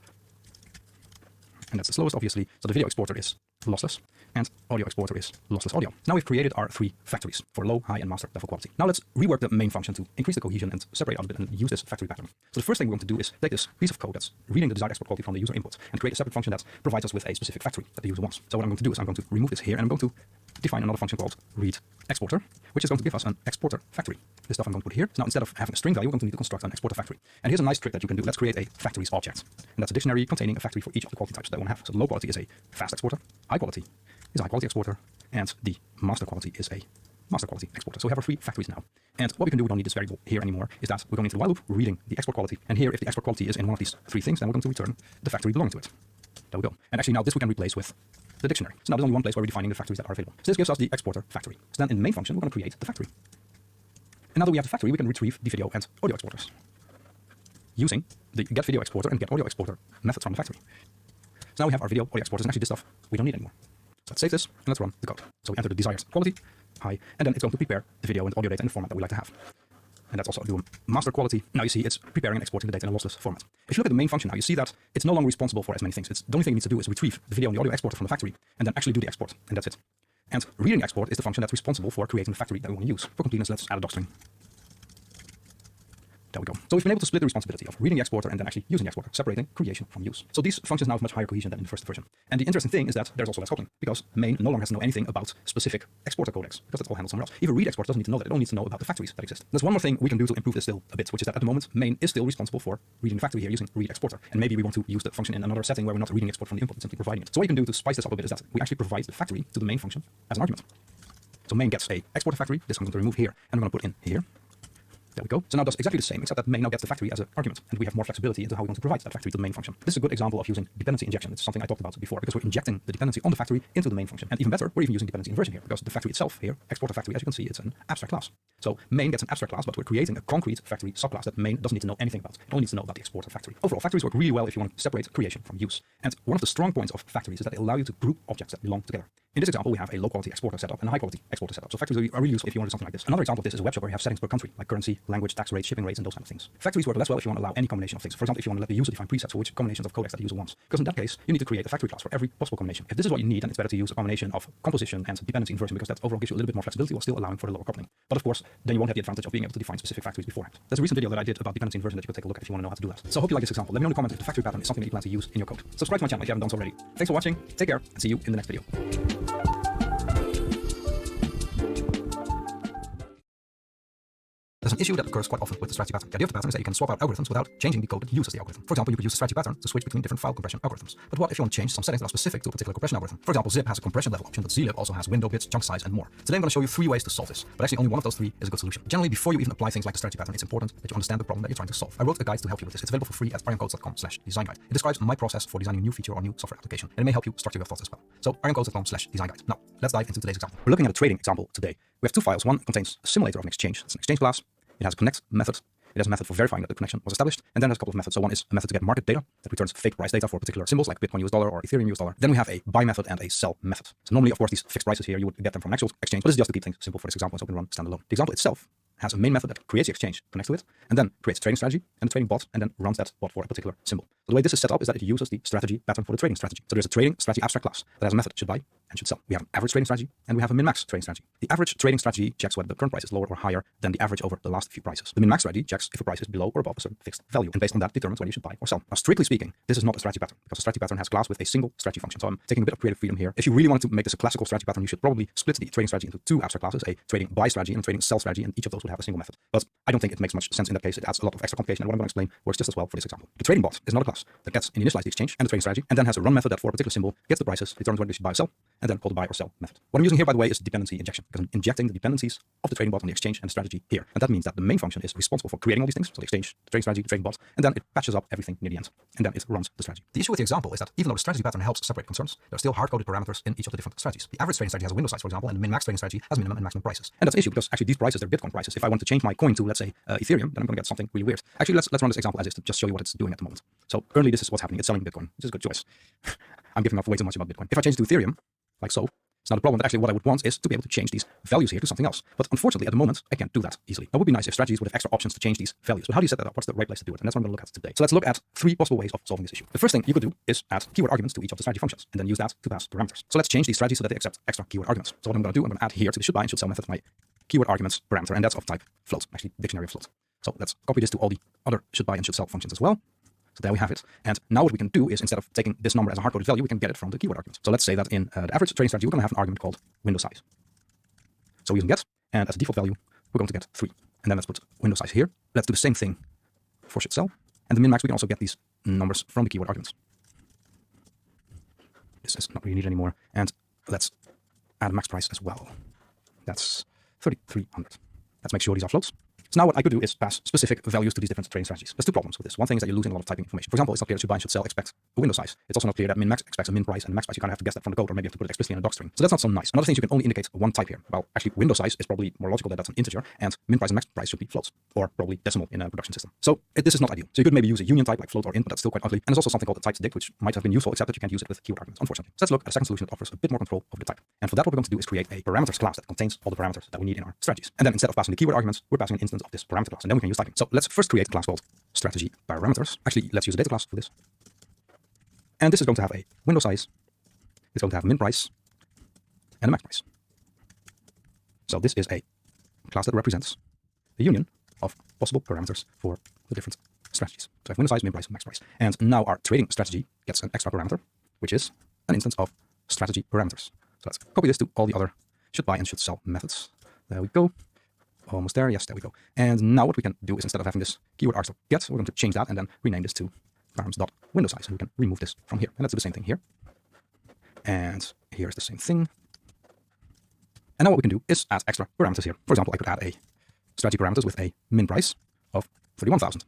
And that's the slowest, obviously. So the video exporter is lossless, and audio exporter is lossless audio. Now we've created our 3 factories for low, high, and master level quality. Now let's rework the main function to increase the cohesion and separate out a bit and use this factory pattern. So the first thing we want to do is take this piece of code that's reading the desired export quality from the user input and create a separate function that provides us with a specific factory that the user wants. So what I'm going to do is I'm going to remove this here, and I'm going to define another function called read exporter, which is going to give us an exporter factory. This stuff I'm going to put here. So now instead of having a string value, we're going to need to construct an exporter factory. And here's a nice trick that you can do. Let's create a factories object. And that's a dictionary containing a factory for each of the quality types that we want to have. So the low quality is a fast exporter, high quality is a high quality exporter, and the master quality is a master quality exporter. So we have our 3 factories now. And what we can do, we don't need this variable here anymore, is that we're going into the while loop, reading the export quality. And here, if the export quality is in one of these 3 things, then we're going to return the factory belonging to it. There we go. And actually now this we can replace with the dictionary. So now there's only one place where we're defining the factories that are available. So this gives us the exporter factory. So then in the main function, we're going to create the factory. And now that we have the factory, we can retrieve the video and audio exporters using the get video exporter and get audio exporter methods from the factory. So now we have our video audio exporters, and actually this stuff we don't need anymore. So let's save this and let's run the code. So we enter the desired quality, high, and then it's going to prepare the video and audio data in the format that we like to have. And that's also do master quality. Now you see it's preparing and exporting the data in a lossless format. If you look at the main function now, you see that it's no longer responsible for as many things. The only thing it needs to do is retrieve the video and the audio exporter from the factory and then actually do the export, and that's it. And reading export is the function that's responsible for creating the factory that we want to use. For completeness, let's add a docstring. There we go. So we've been able to split the responsibility of reading the exporter and then actually using the exporter, separating creation from use. So these functions now have much higher cohesion than in the first version. And the interesting thing is that there's also less coupling, because main no longer has to know anything about specific exporter codecs, because it's all handled somewhere else. Even read export doesn't need to know that. It only needs to know about the factories that exist. There's one more thing we can do to improve this still a bit, which is that at the moment, main is still responsible for reading the factory here using read exporter. And maybe we want to use the function in another setting where we're not reading export from the input and simply providing it. So what you can do to spice this up a bit is that we actually provide the factory to the main function as an argument. So main gets a exporter factory. This I'm going to remove here, and I'm going to put in here. There we go. So now it does exactly the same, except that main now gets the factory as an argument, and we have more flexibility into how we want to provide that factory to the main function. This is a good example of using dependency injection. It's something I talked about before, because we're injecting the dependency on the factory into the main function. And even better, we're even using dependency inversion here, because the factory itself here, exporter factory, as you can see, it's an abstract class. So main gets an abstract class, but we're creating a concrete factory subclass that main doesn't need to know anything about. It only needs to know about the exporter factory. Overall, factories work really well if you want to separate creation from use. And one of the strong points of factories is that they allow you to group objects that belong together. In this example, we have a low-quality exporter setup and a high-quality exporter setup. So factories are really useful if you want to do something like this. Another example of this is a web shop where you have settings per country, like currency, language, tax rates, shipping rates, and those kind of things. Factories work less well if you want to allow any combination of things. For example, if you want to let the user define presets for which combinations of codecs that the user wants. Because in that case, you need to create a factory class for every possible combination. If this is what you need, then it's better to use a combination of composition and dependency inversion, because that overall gives you a little bit more flexibility while still allowing for the lower coupling. But of course, then you won't have the advantage of being able to define specific factories beforehand. There's a recent video that I did about dependency inversion that you could take a look at if you want to know how to do that. So I hope you like this example. Let me know in the comments if the factory pattern is something that you plan to use in your code. Subscribe to my channel if you haven't done so already. Thanks for watching, take care, and see you in the next video. There's an issue that occurs quite often with the strategy pattern. The idea of the pattern is that you can swap out algorithms without changing the code that uses the algorithm. For example, you could use the strategy pattern to switch between different file compression algorithms. But what if you want to change some settings that are specific to a particular compression algorithm? For example, zip has a compression level option, but zlib also has window bits, chunk size, and more. Today I'm going to show you 3 ways to solve this, but actually only one of those 3 is a good solution. Generally, before you even apply things like the strategy pattern, it's important that you understand the problem that you're trying to solve. I wrote a guide to help you with this. It's available for free at arjancodes.com/design guide. It describes my process for designing a new feature or new software application, and it may help you structure your thoughts as well. So arjancodes.com/design guide. Now, let's dive into today's example. We're looking at a trading example today. We have 2 files. One contains a simulator of an exchange. It's an exchange class. It has a connect method. It has a method for verifying that the connection was established, and then there's a couple of methods. So one is a method to get market data that returns fake price data for particular symbols like Bitcoin US dollar or Ethereum US dollar. Then we have a buy method and a sell method. So normally, of course, these fixed prices here, you would get them from an actual exchange, but this is just to keep things simple for this example, so we can run standalone. The example itself has a main method that creates the exchange, connects to it, and then creates a trading strategy and a trading bot, and then runs that bot for a particular symbol. So the way this is set up is that it uses the strategy pattern for the trading strategy. So there's a trading strategy abstract class that has a method should buy and should sell. We have an average trading strategy and we have a min-max trading strategy. The average trading strategy checks whether the current price is lower or higher than the average over the last few prices. The min-max strategy checks if a price is below or above a certain fixed value, and based on that determines whether you should buy or sell. Now, strictly speaking, this is not a strategy pattern because a strategy pattern has a class with a single strategy function. So I'm taking a bit of creative freedom here. If you really wanted to make this a classical strategy pattern, you should probably split the trading strategy into 2 abstract classes, a trading buy strategy and a trading sell strategy, and each of those would have a single method. But I don't think it makes much sense in that case. It adds a lot of extra complication, and what I'm going to explain works just as well for this example. The trading bot is not a class that gets initialize the exchange and the trading strategy, and then has a run method that for a particular symbol gets the prices, determines whether you should buy or sell, and then call the buy or sell method. What I'm using here, by the way, is dependency injection, because I'm injecting the dependencies of the trading bot on the exchange and the strategy here. And that means that the main function is responsible for creating all these things, so the exchange, the trading strategy, the trading bot, and then it patches up everything near the end, and then it runs the strategy. The issue with the example is that even though the strategy pattern helps separate concerns, there are still hard-coded parameters in each of the different strategies. The average trading strategy has a window size, for example, and the min-max trading strategy has minimum and maximum prices. And that's an issue because actually these prices, they're Bitcoin prices. If I want to change my coin to, let's say, Ethereum, then I'm going to get something really weird. Actually, let's run this example as is to just show you what it's doing at the moment. So currently this is what's happening. It's selling Bitcoin, which is a good choice. I'm giving off way too much about Bitcoin. If I change it to Ethereum, like so, it's not a problem, but actually what I would want is to be able to change these values here to something else. But unfortunately, at the moment, I can't do that easily. It would be nice if strategies would have extra options to change these values. But how do you set that up? What's the right place to do it? And that's what I'm going to look at today. So let's look at 3 possible ways of solving this issue. The first thing you could do is add keyword arguments to each of the strategy functions, and then use that to pass parameters. So let's change these strategies so that they accept extra keyword arguments. So what I'm going to do, I'm going to add here to the should buy and should sell method my keyword arguments parameter, and that's of type float, actually dictionary of float. So let's copy this to all the other should buy and should sell functions as well. So there we have it. And now what we can do is, instead of taking this number as a hard-coded value, we can get it from the keyword argument. So let's say that in the average trading strategy, we're going to have an argument called window size. So we're using get, and as a default value, we're going to get 3. And then let's put window size here. Let's do the same thing for should sell. And the min-max, we can also get these numbers from the keyword arguments. This is not really needed anymore. And let's add a max price as well. That's 3,300. Let's make sure these are floats. So now what I could do is pass specific values to these different trading strategies. There's 2 problems with this. One thing is that you're losing a lot of typing information. For example, it's not clear that should buy and should sell expect a window size. It's also not clear that min-max expects a min price and max price. You kind of have to guess that from the code, or maybe you have to put it explicitly in a doc string. So that's not so nice. Another thing is you can only indicate one type here. Well, actually, window size is probably more logical that that's an integer, and min price and max price should be floats, or probably decimal in a production system. So this is not ideal. So you could maybe use a union type like float or int, but that's still quite ugly. And there's also something called a types dict, which might have been useful, except that you can't use it with keyword arguments, unfortunately. So let's look at a second solution that offers a bit more control over the type. And for that, what we're going to do is create a parameters class that contains all the parameters that we need in our strategies. And then instead of passing the keyword arguments, we're passing an instance of this parameter class, and then we can use typing. So let's first create a class called strategy parameters. Actually, let's use a data class for this. And this is going to have a window size. It's going to have a min price and a max price. So this is a class that represents the union of possible parameters for the different strategies. So I have window size, min price, and max price. And now our trading strategy gets an extra parameter, which is an instance of strategy parameters. So let's copy this to all the other should buy and should sell methods. There we go. Almost there. Yes, there we go. And now what we can do is, instead of having this keyword args get, we're going to change that and then rename this to params.window size. And we can remove this from here. And let's do the same thing here. And here's the same thing. And now what we can do is add extra parameters here. For example, I could add a strategy parameters with a min price of 31,000.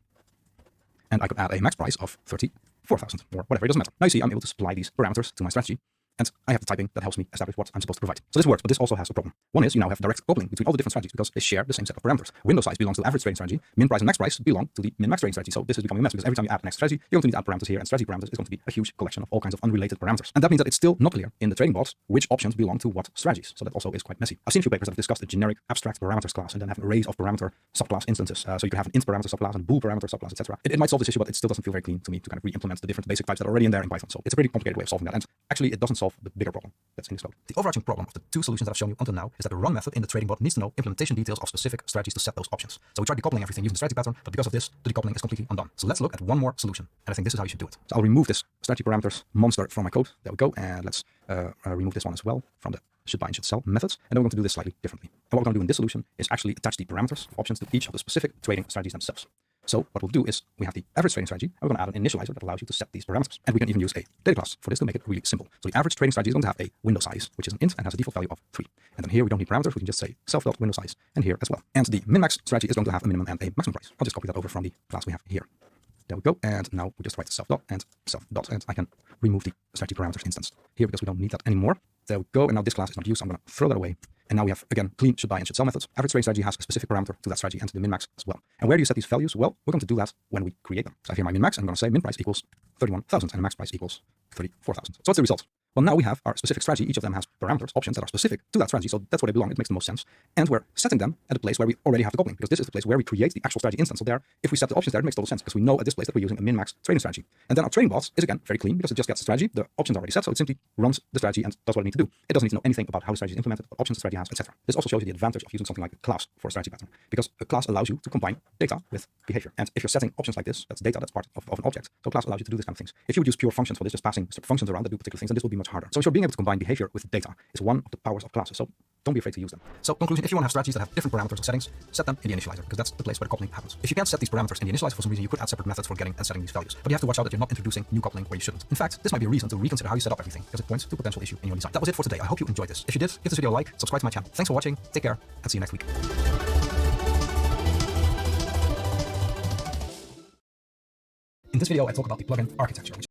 And I could add a max price of 34,000 or whatever, it doesn't matter. Now you see I'm able to supply these parameters to my strategy, and I have the typing that helps me establish what I'm supposed to provide. So this works, but this also has a problem. One is you now have direct coupling between all the different strategies because they share the same set of parameters. Window size belongs to the average trading strategy, min price and max price belong to the min-max trading strategy. So this is becoming a mess because every time you add an extra strategy, you're going to need to add parameters here, and strategy parameters is going to be a huge collection of all kinds of unrelated parameters. And that means that it's still not clear in the trading bots which options belong to what strategies. So that also is quite messy. I've seen a few papers that have discussed a generic abstract parameters class and then have arrays of parameter subclass instances. So you can have an int parameter subclass and bool parameter subclass, etc. It might solve this issue, but it still doesn't feel very clean to me to kind of re-implement the different basic types that are already in there in Python. So it's a pretty complicated way of solving that. And actually, it doesn't solve the bigger problem that's in this code. The overarching problem of the two solutions that I've shown you until now is that the run method in the trading bot needs to know implementation details of specific strategies to set those options. So we tried decoupling everything using the strategy pattern, but because of this, the decoupling is completely undone. So let's look at one more solution, and I think this is how you should do it. So I'll remove this strategy parameters monster from my code. There we go, and let's remove this one as well from the should buy and should sell methods, and then we're going to do this slightly differently. And what we're going to do in this solution is actually attach the parameters of options to each of the specific trading strategies themselves. So what we'll do is we have the average trading strategy, and we're going to add an initializer that allows you to set these parameters. And we can even use a data class for this to make it really simple. So the average trading strategy is going to have a window size, which is an int and has a default value of 3. And then here we don't need parameters, we can just say self.window size, and here as well. And the min-max strategy is going to have a minimum and a maximum price. I'll just copy that over from the class we have here. There we go, and now we just write self.dot and self.dot, and I can remove the strategy parameters instance here because we don't need that anymore. There we go, and now this class is not used, so I'm going to throw that away. And now we have, again, clean should buy and should sell methods. Average trading strategy has a specific parameter to that strategy and to the min-max as well. And where do you set these values? Well, we're going to do that when we create them. So I have here my min-max, and I'm going to say min price equals 31,000 and max price equals 34,000. So what's the result? Well, now we have our specific strategy. Each of them has parameters, options that are specific to that strategy. So that's where they belong. It makes the most sense. And we're setting them at a place where we already have the coupling, because this is the place where we create the actual strategy instance. So there, if we set the options there, it makes total sense because we know at this place that we're using a min-max trading strategy. And then our trading bots is again very clean because it just gets the strategy. The options are already set, so it simply runs the strategy and does what it needs to do. It doesn't need to know anything about how the strategy is implemented, what options the strategy has, etc. This also shows you the advantage of using something like a class for a strategy pattern, because a class allows you to combine data with behavior. And if you're setting options like this, that's data, that's part of an object. So a class allows you to do this kind of things. If you would use pure functions for this, just passing functions around that do particular things, then this will be much harder. So being able to combine behavior with data is one of the powers of classes. So don't be afraid to use them. So conclusion, if you want to have strategies that have different parameters or settings, set them in the initializer, because that's the place where the coupling happens. If you can't set these parameters in the initializer for some reason, you could add separate methods for getting and setting these values. But you have to watch out that you're not introducing new coupling where you shouldn't. In fact, this might be a reason to reconsider how you set up everything, because it points to a potential issue in your design. That was it for today. I hope you enjoyed this. If you did, give this video a like, subscribe to my channel. Thanks for watching, take care, and see you next week. In this video, I talk about the plugin architecture, which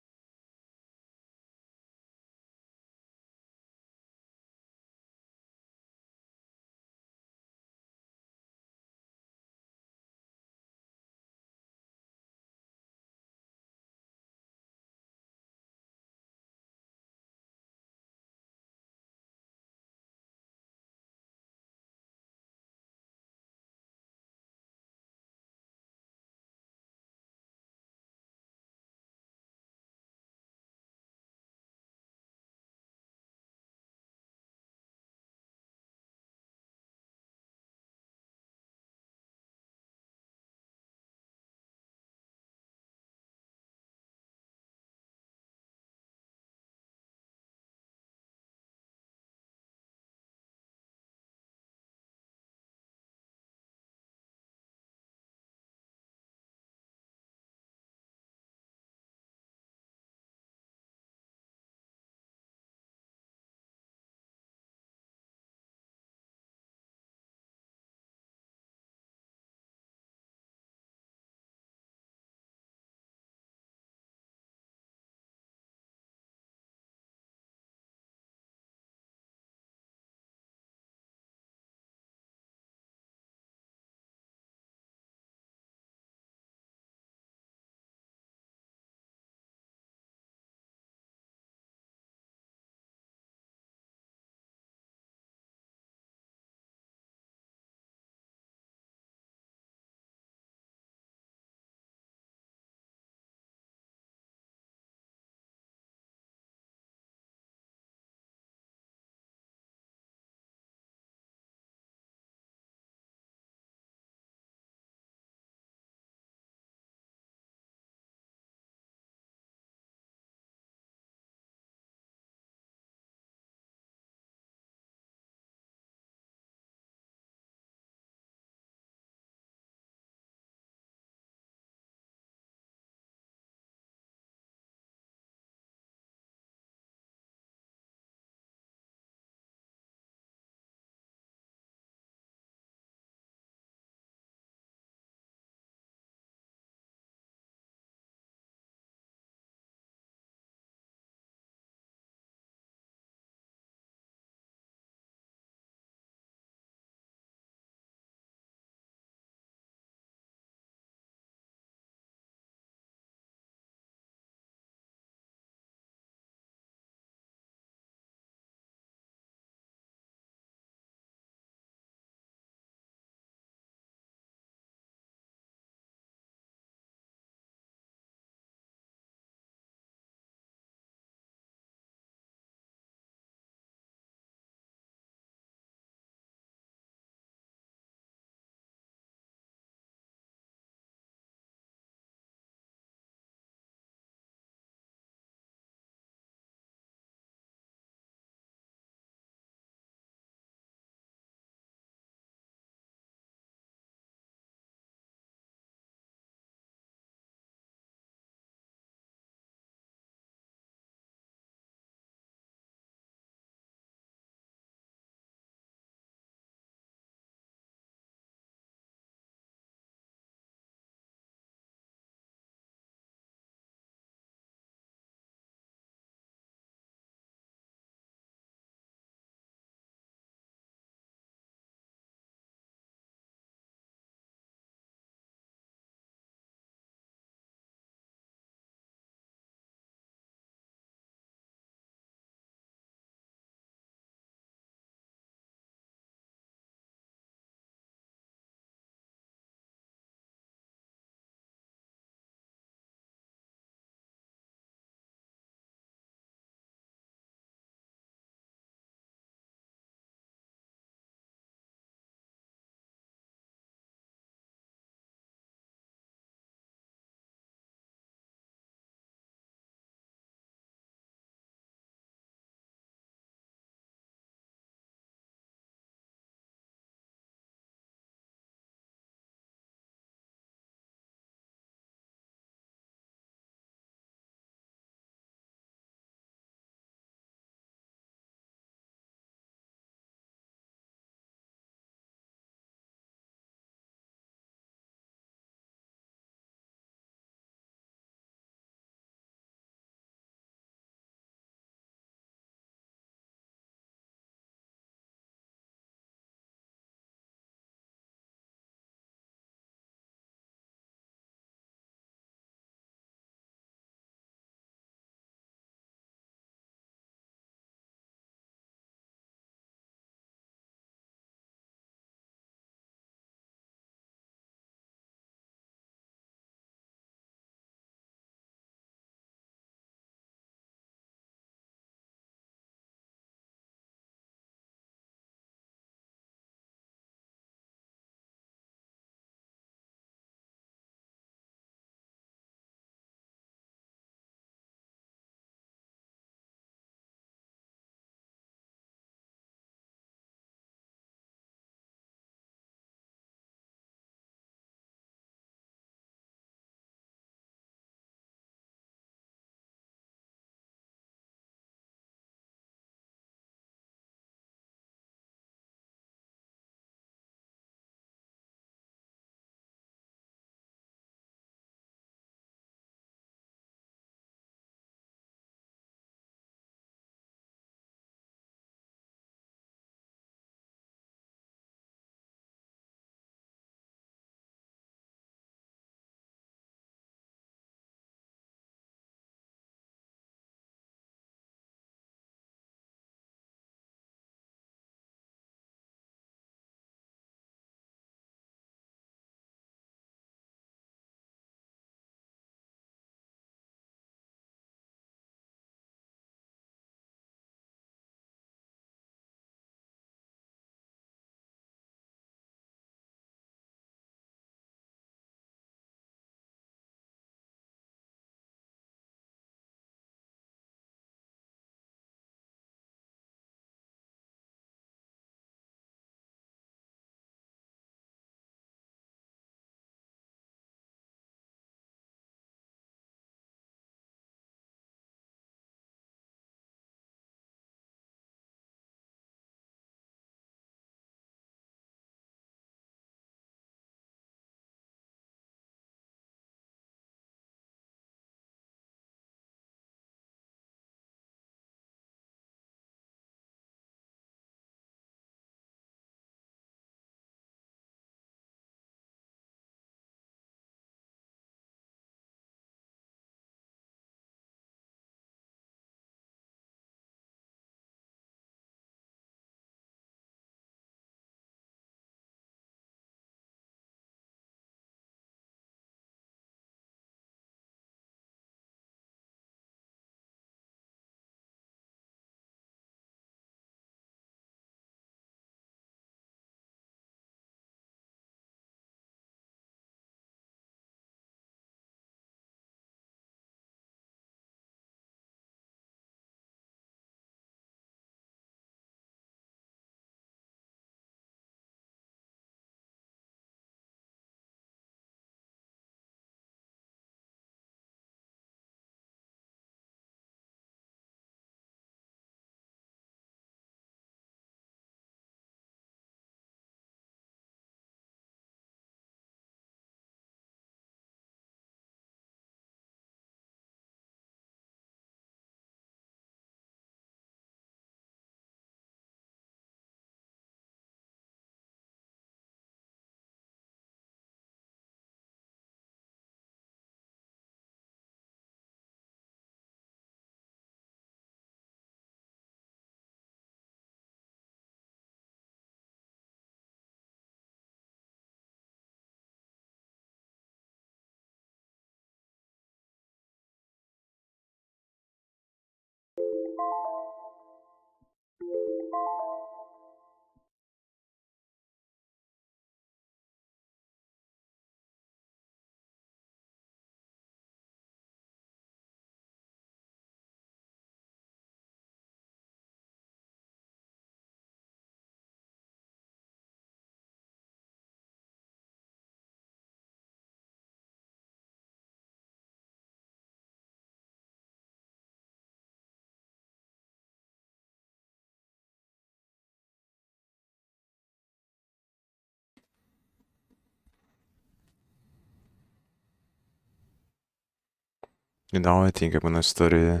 And now I think I'm gonna study.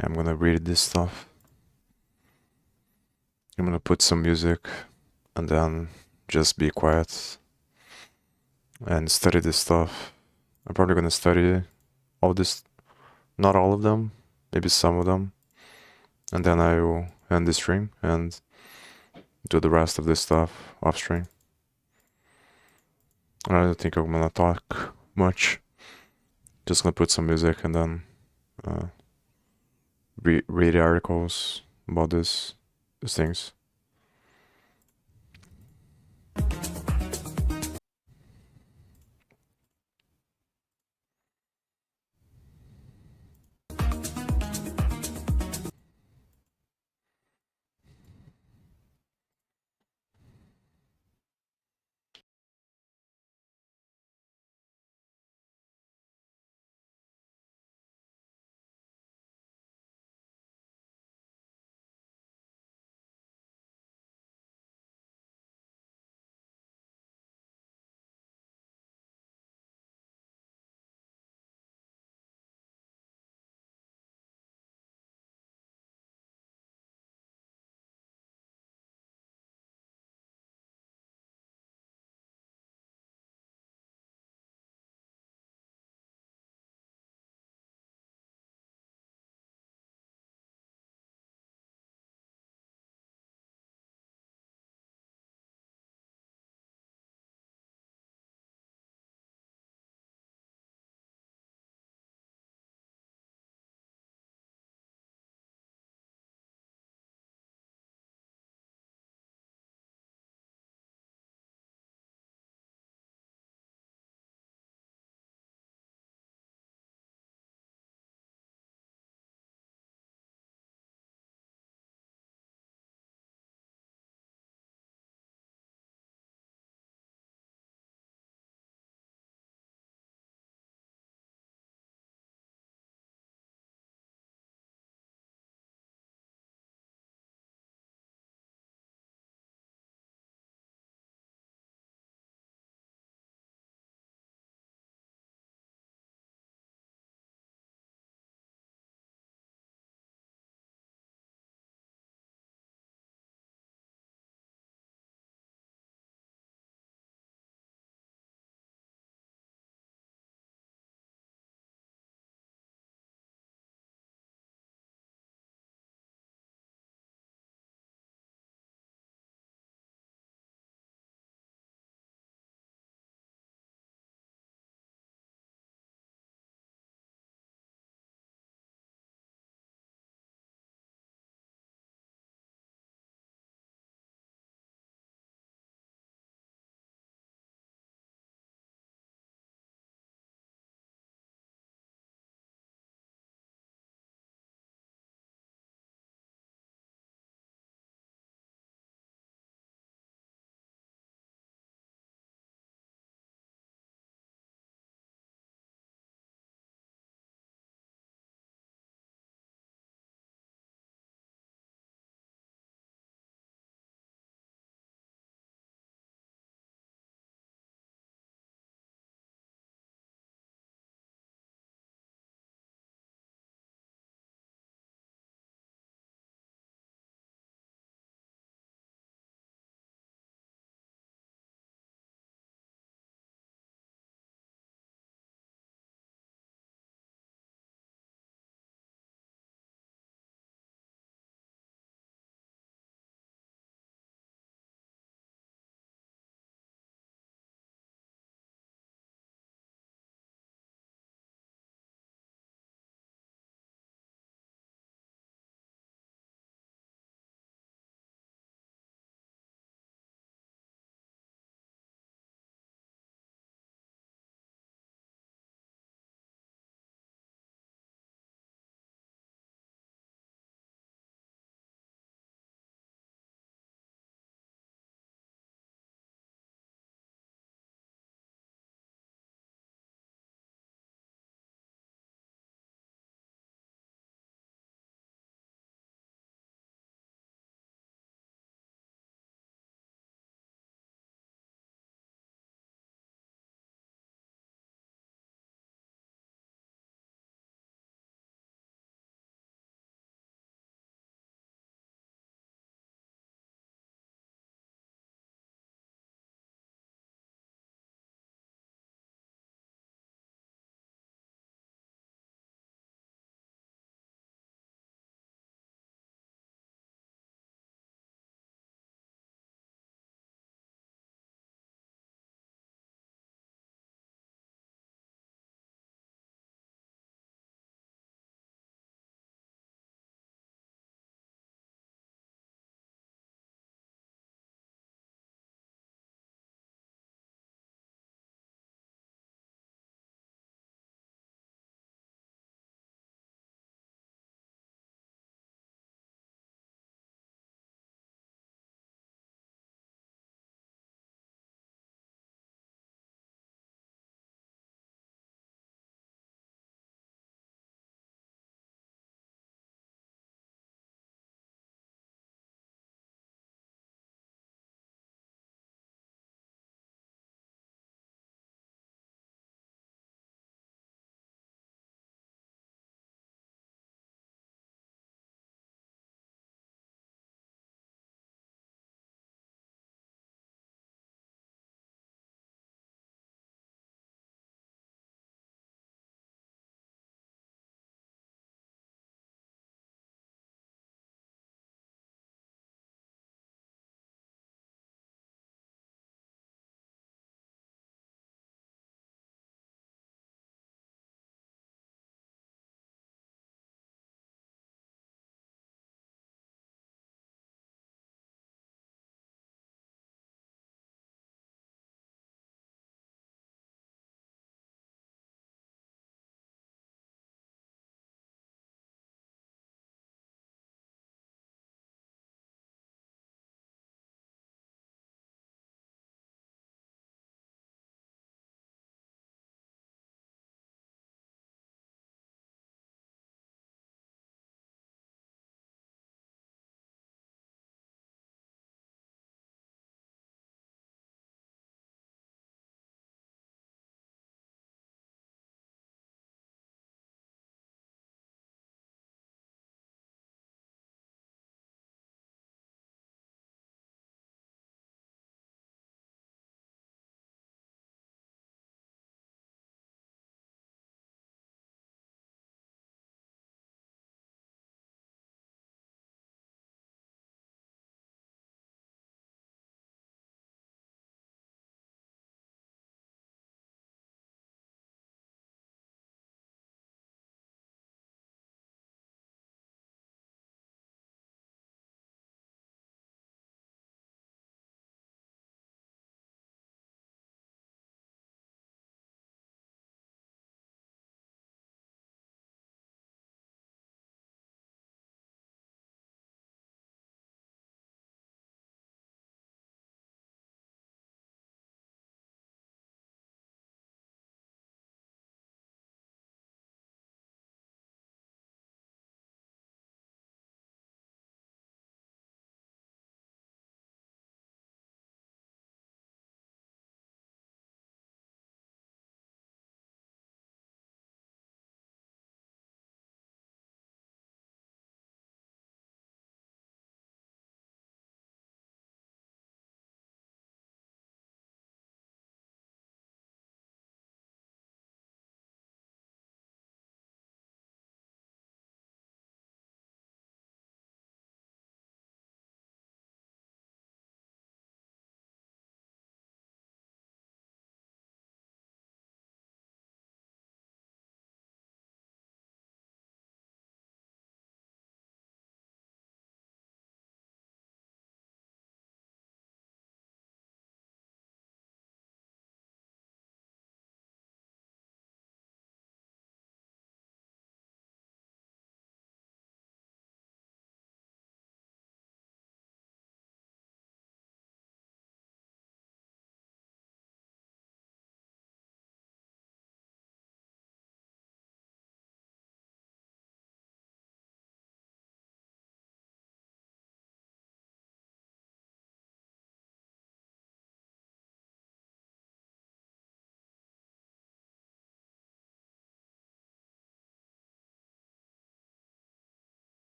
I'm gonna read this stuff. I'm gonna put some music and then just be quiet and study this stuff. I'm probably gonna study all this, not all of them, maybe some of them, and then I will end the stream and do the rest of this stuff off stream. I don't think I'm gonna talk much. Just gonna put some music and then read articles about these things.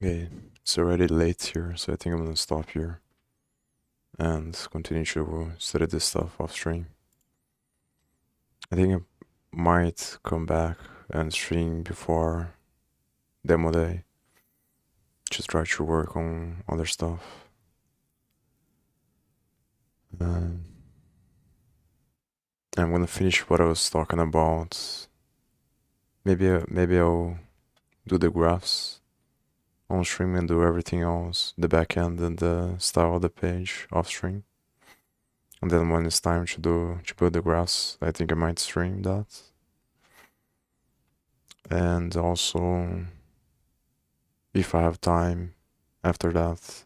Okay, it's already late here, so I think I'm gonna stop here and continue to study this stuff off stream. I think I might come back and stream before demo day. Just try to work on other stuff. I'm gonna finish what I was talking about. Maybe I'll do the graphs on stream and do everything else, the backend and the style of the page off stream. And then when it's time to build the graphs, I think I might stream that. And also, if I have time after that,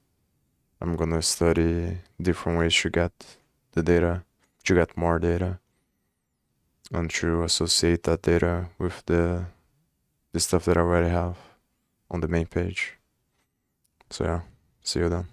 I'm gonna study different ways to get the data, to get more data, and to associate that data with the stuff that I already have on the main page. So yeah, see you then.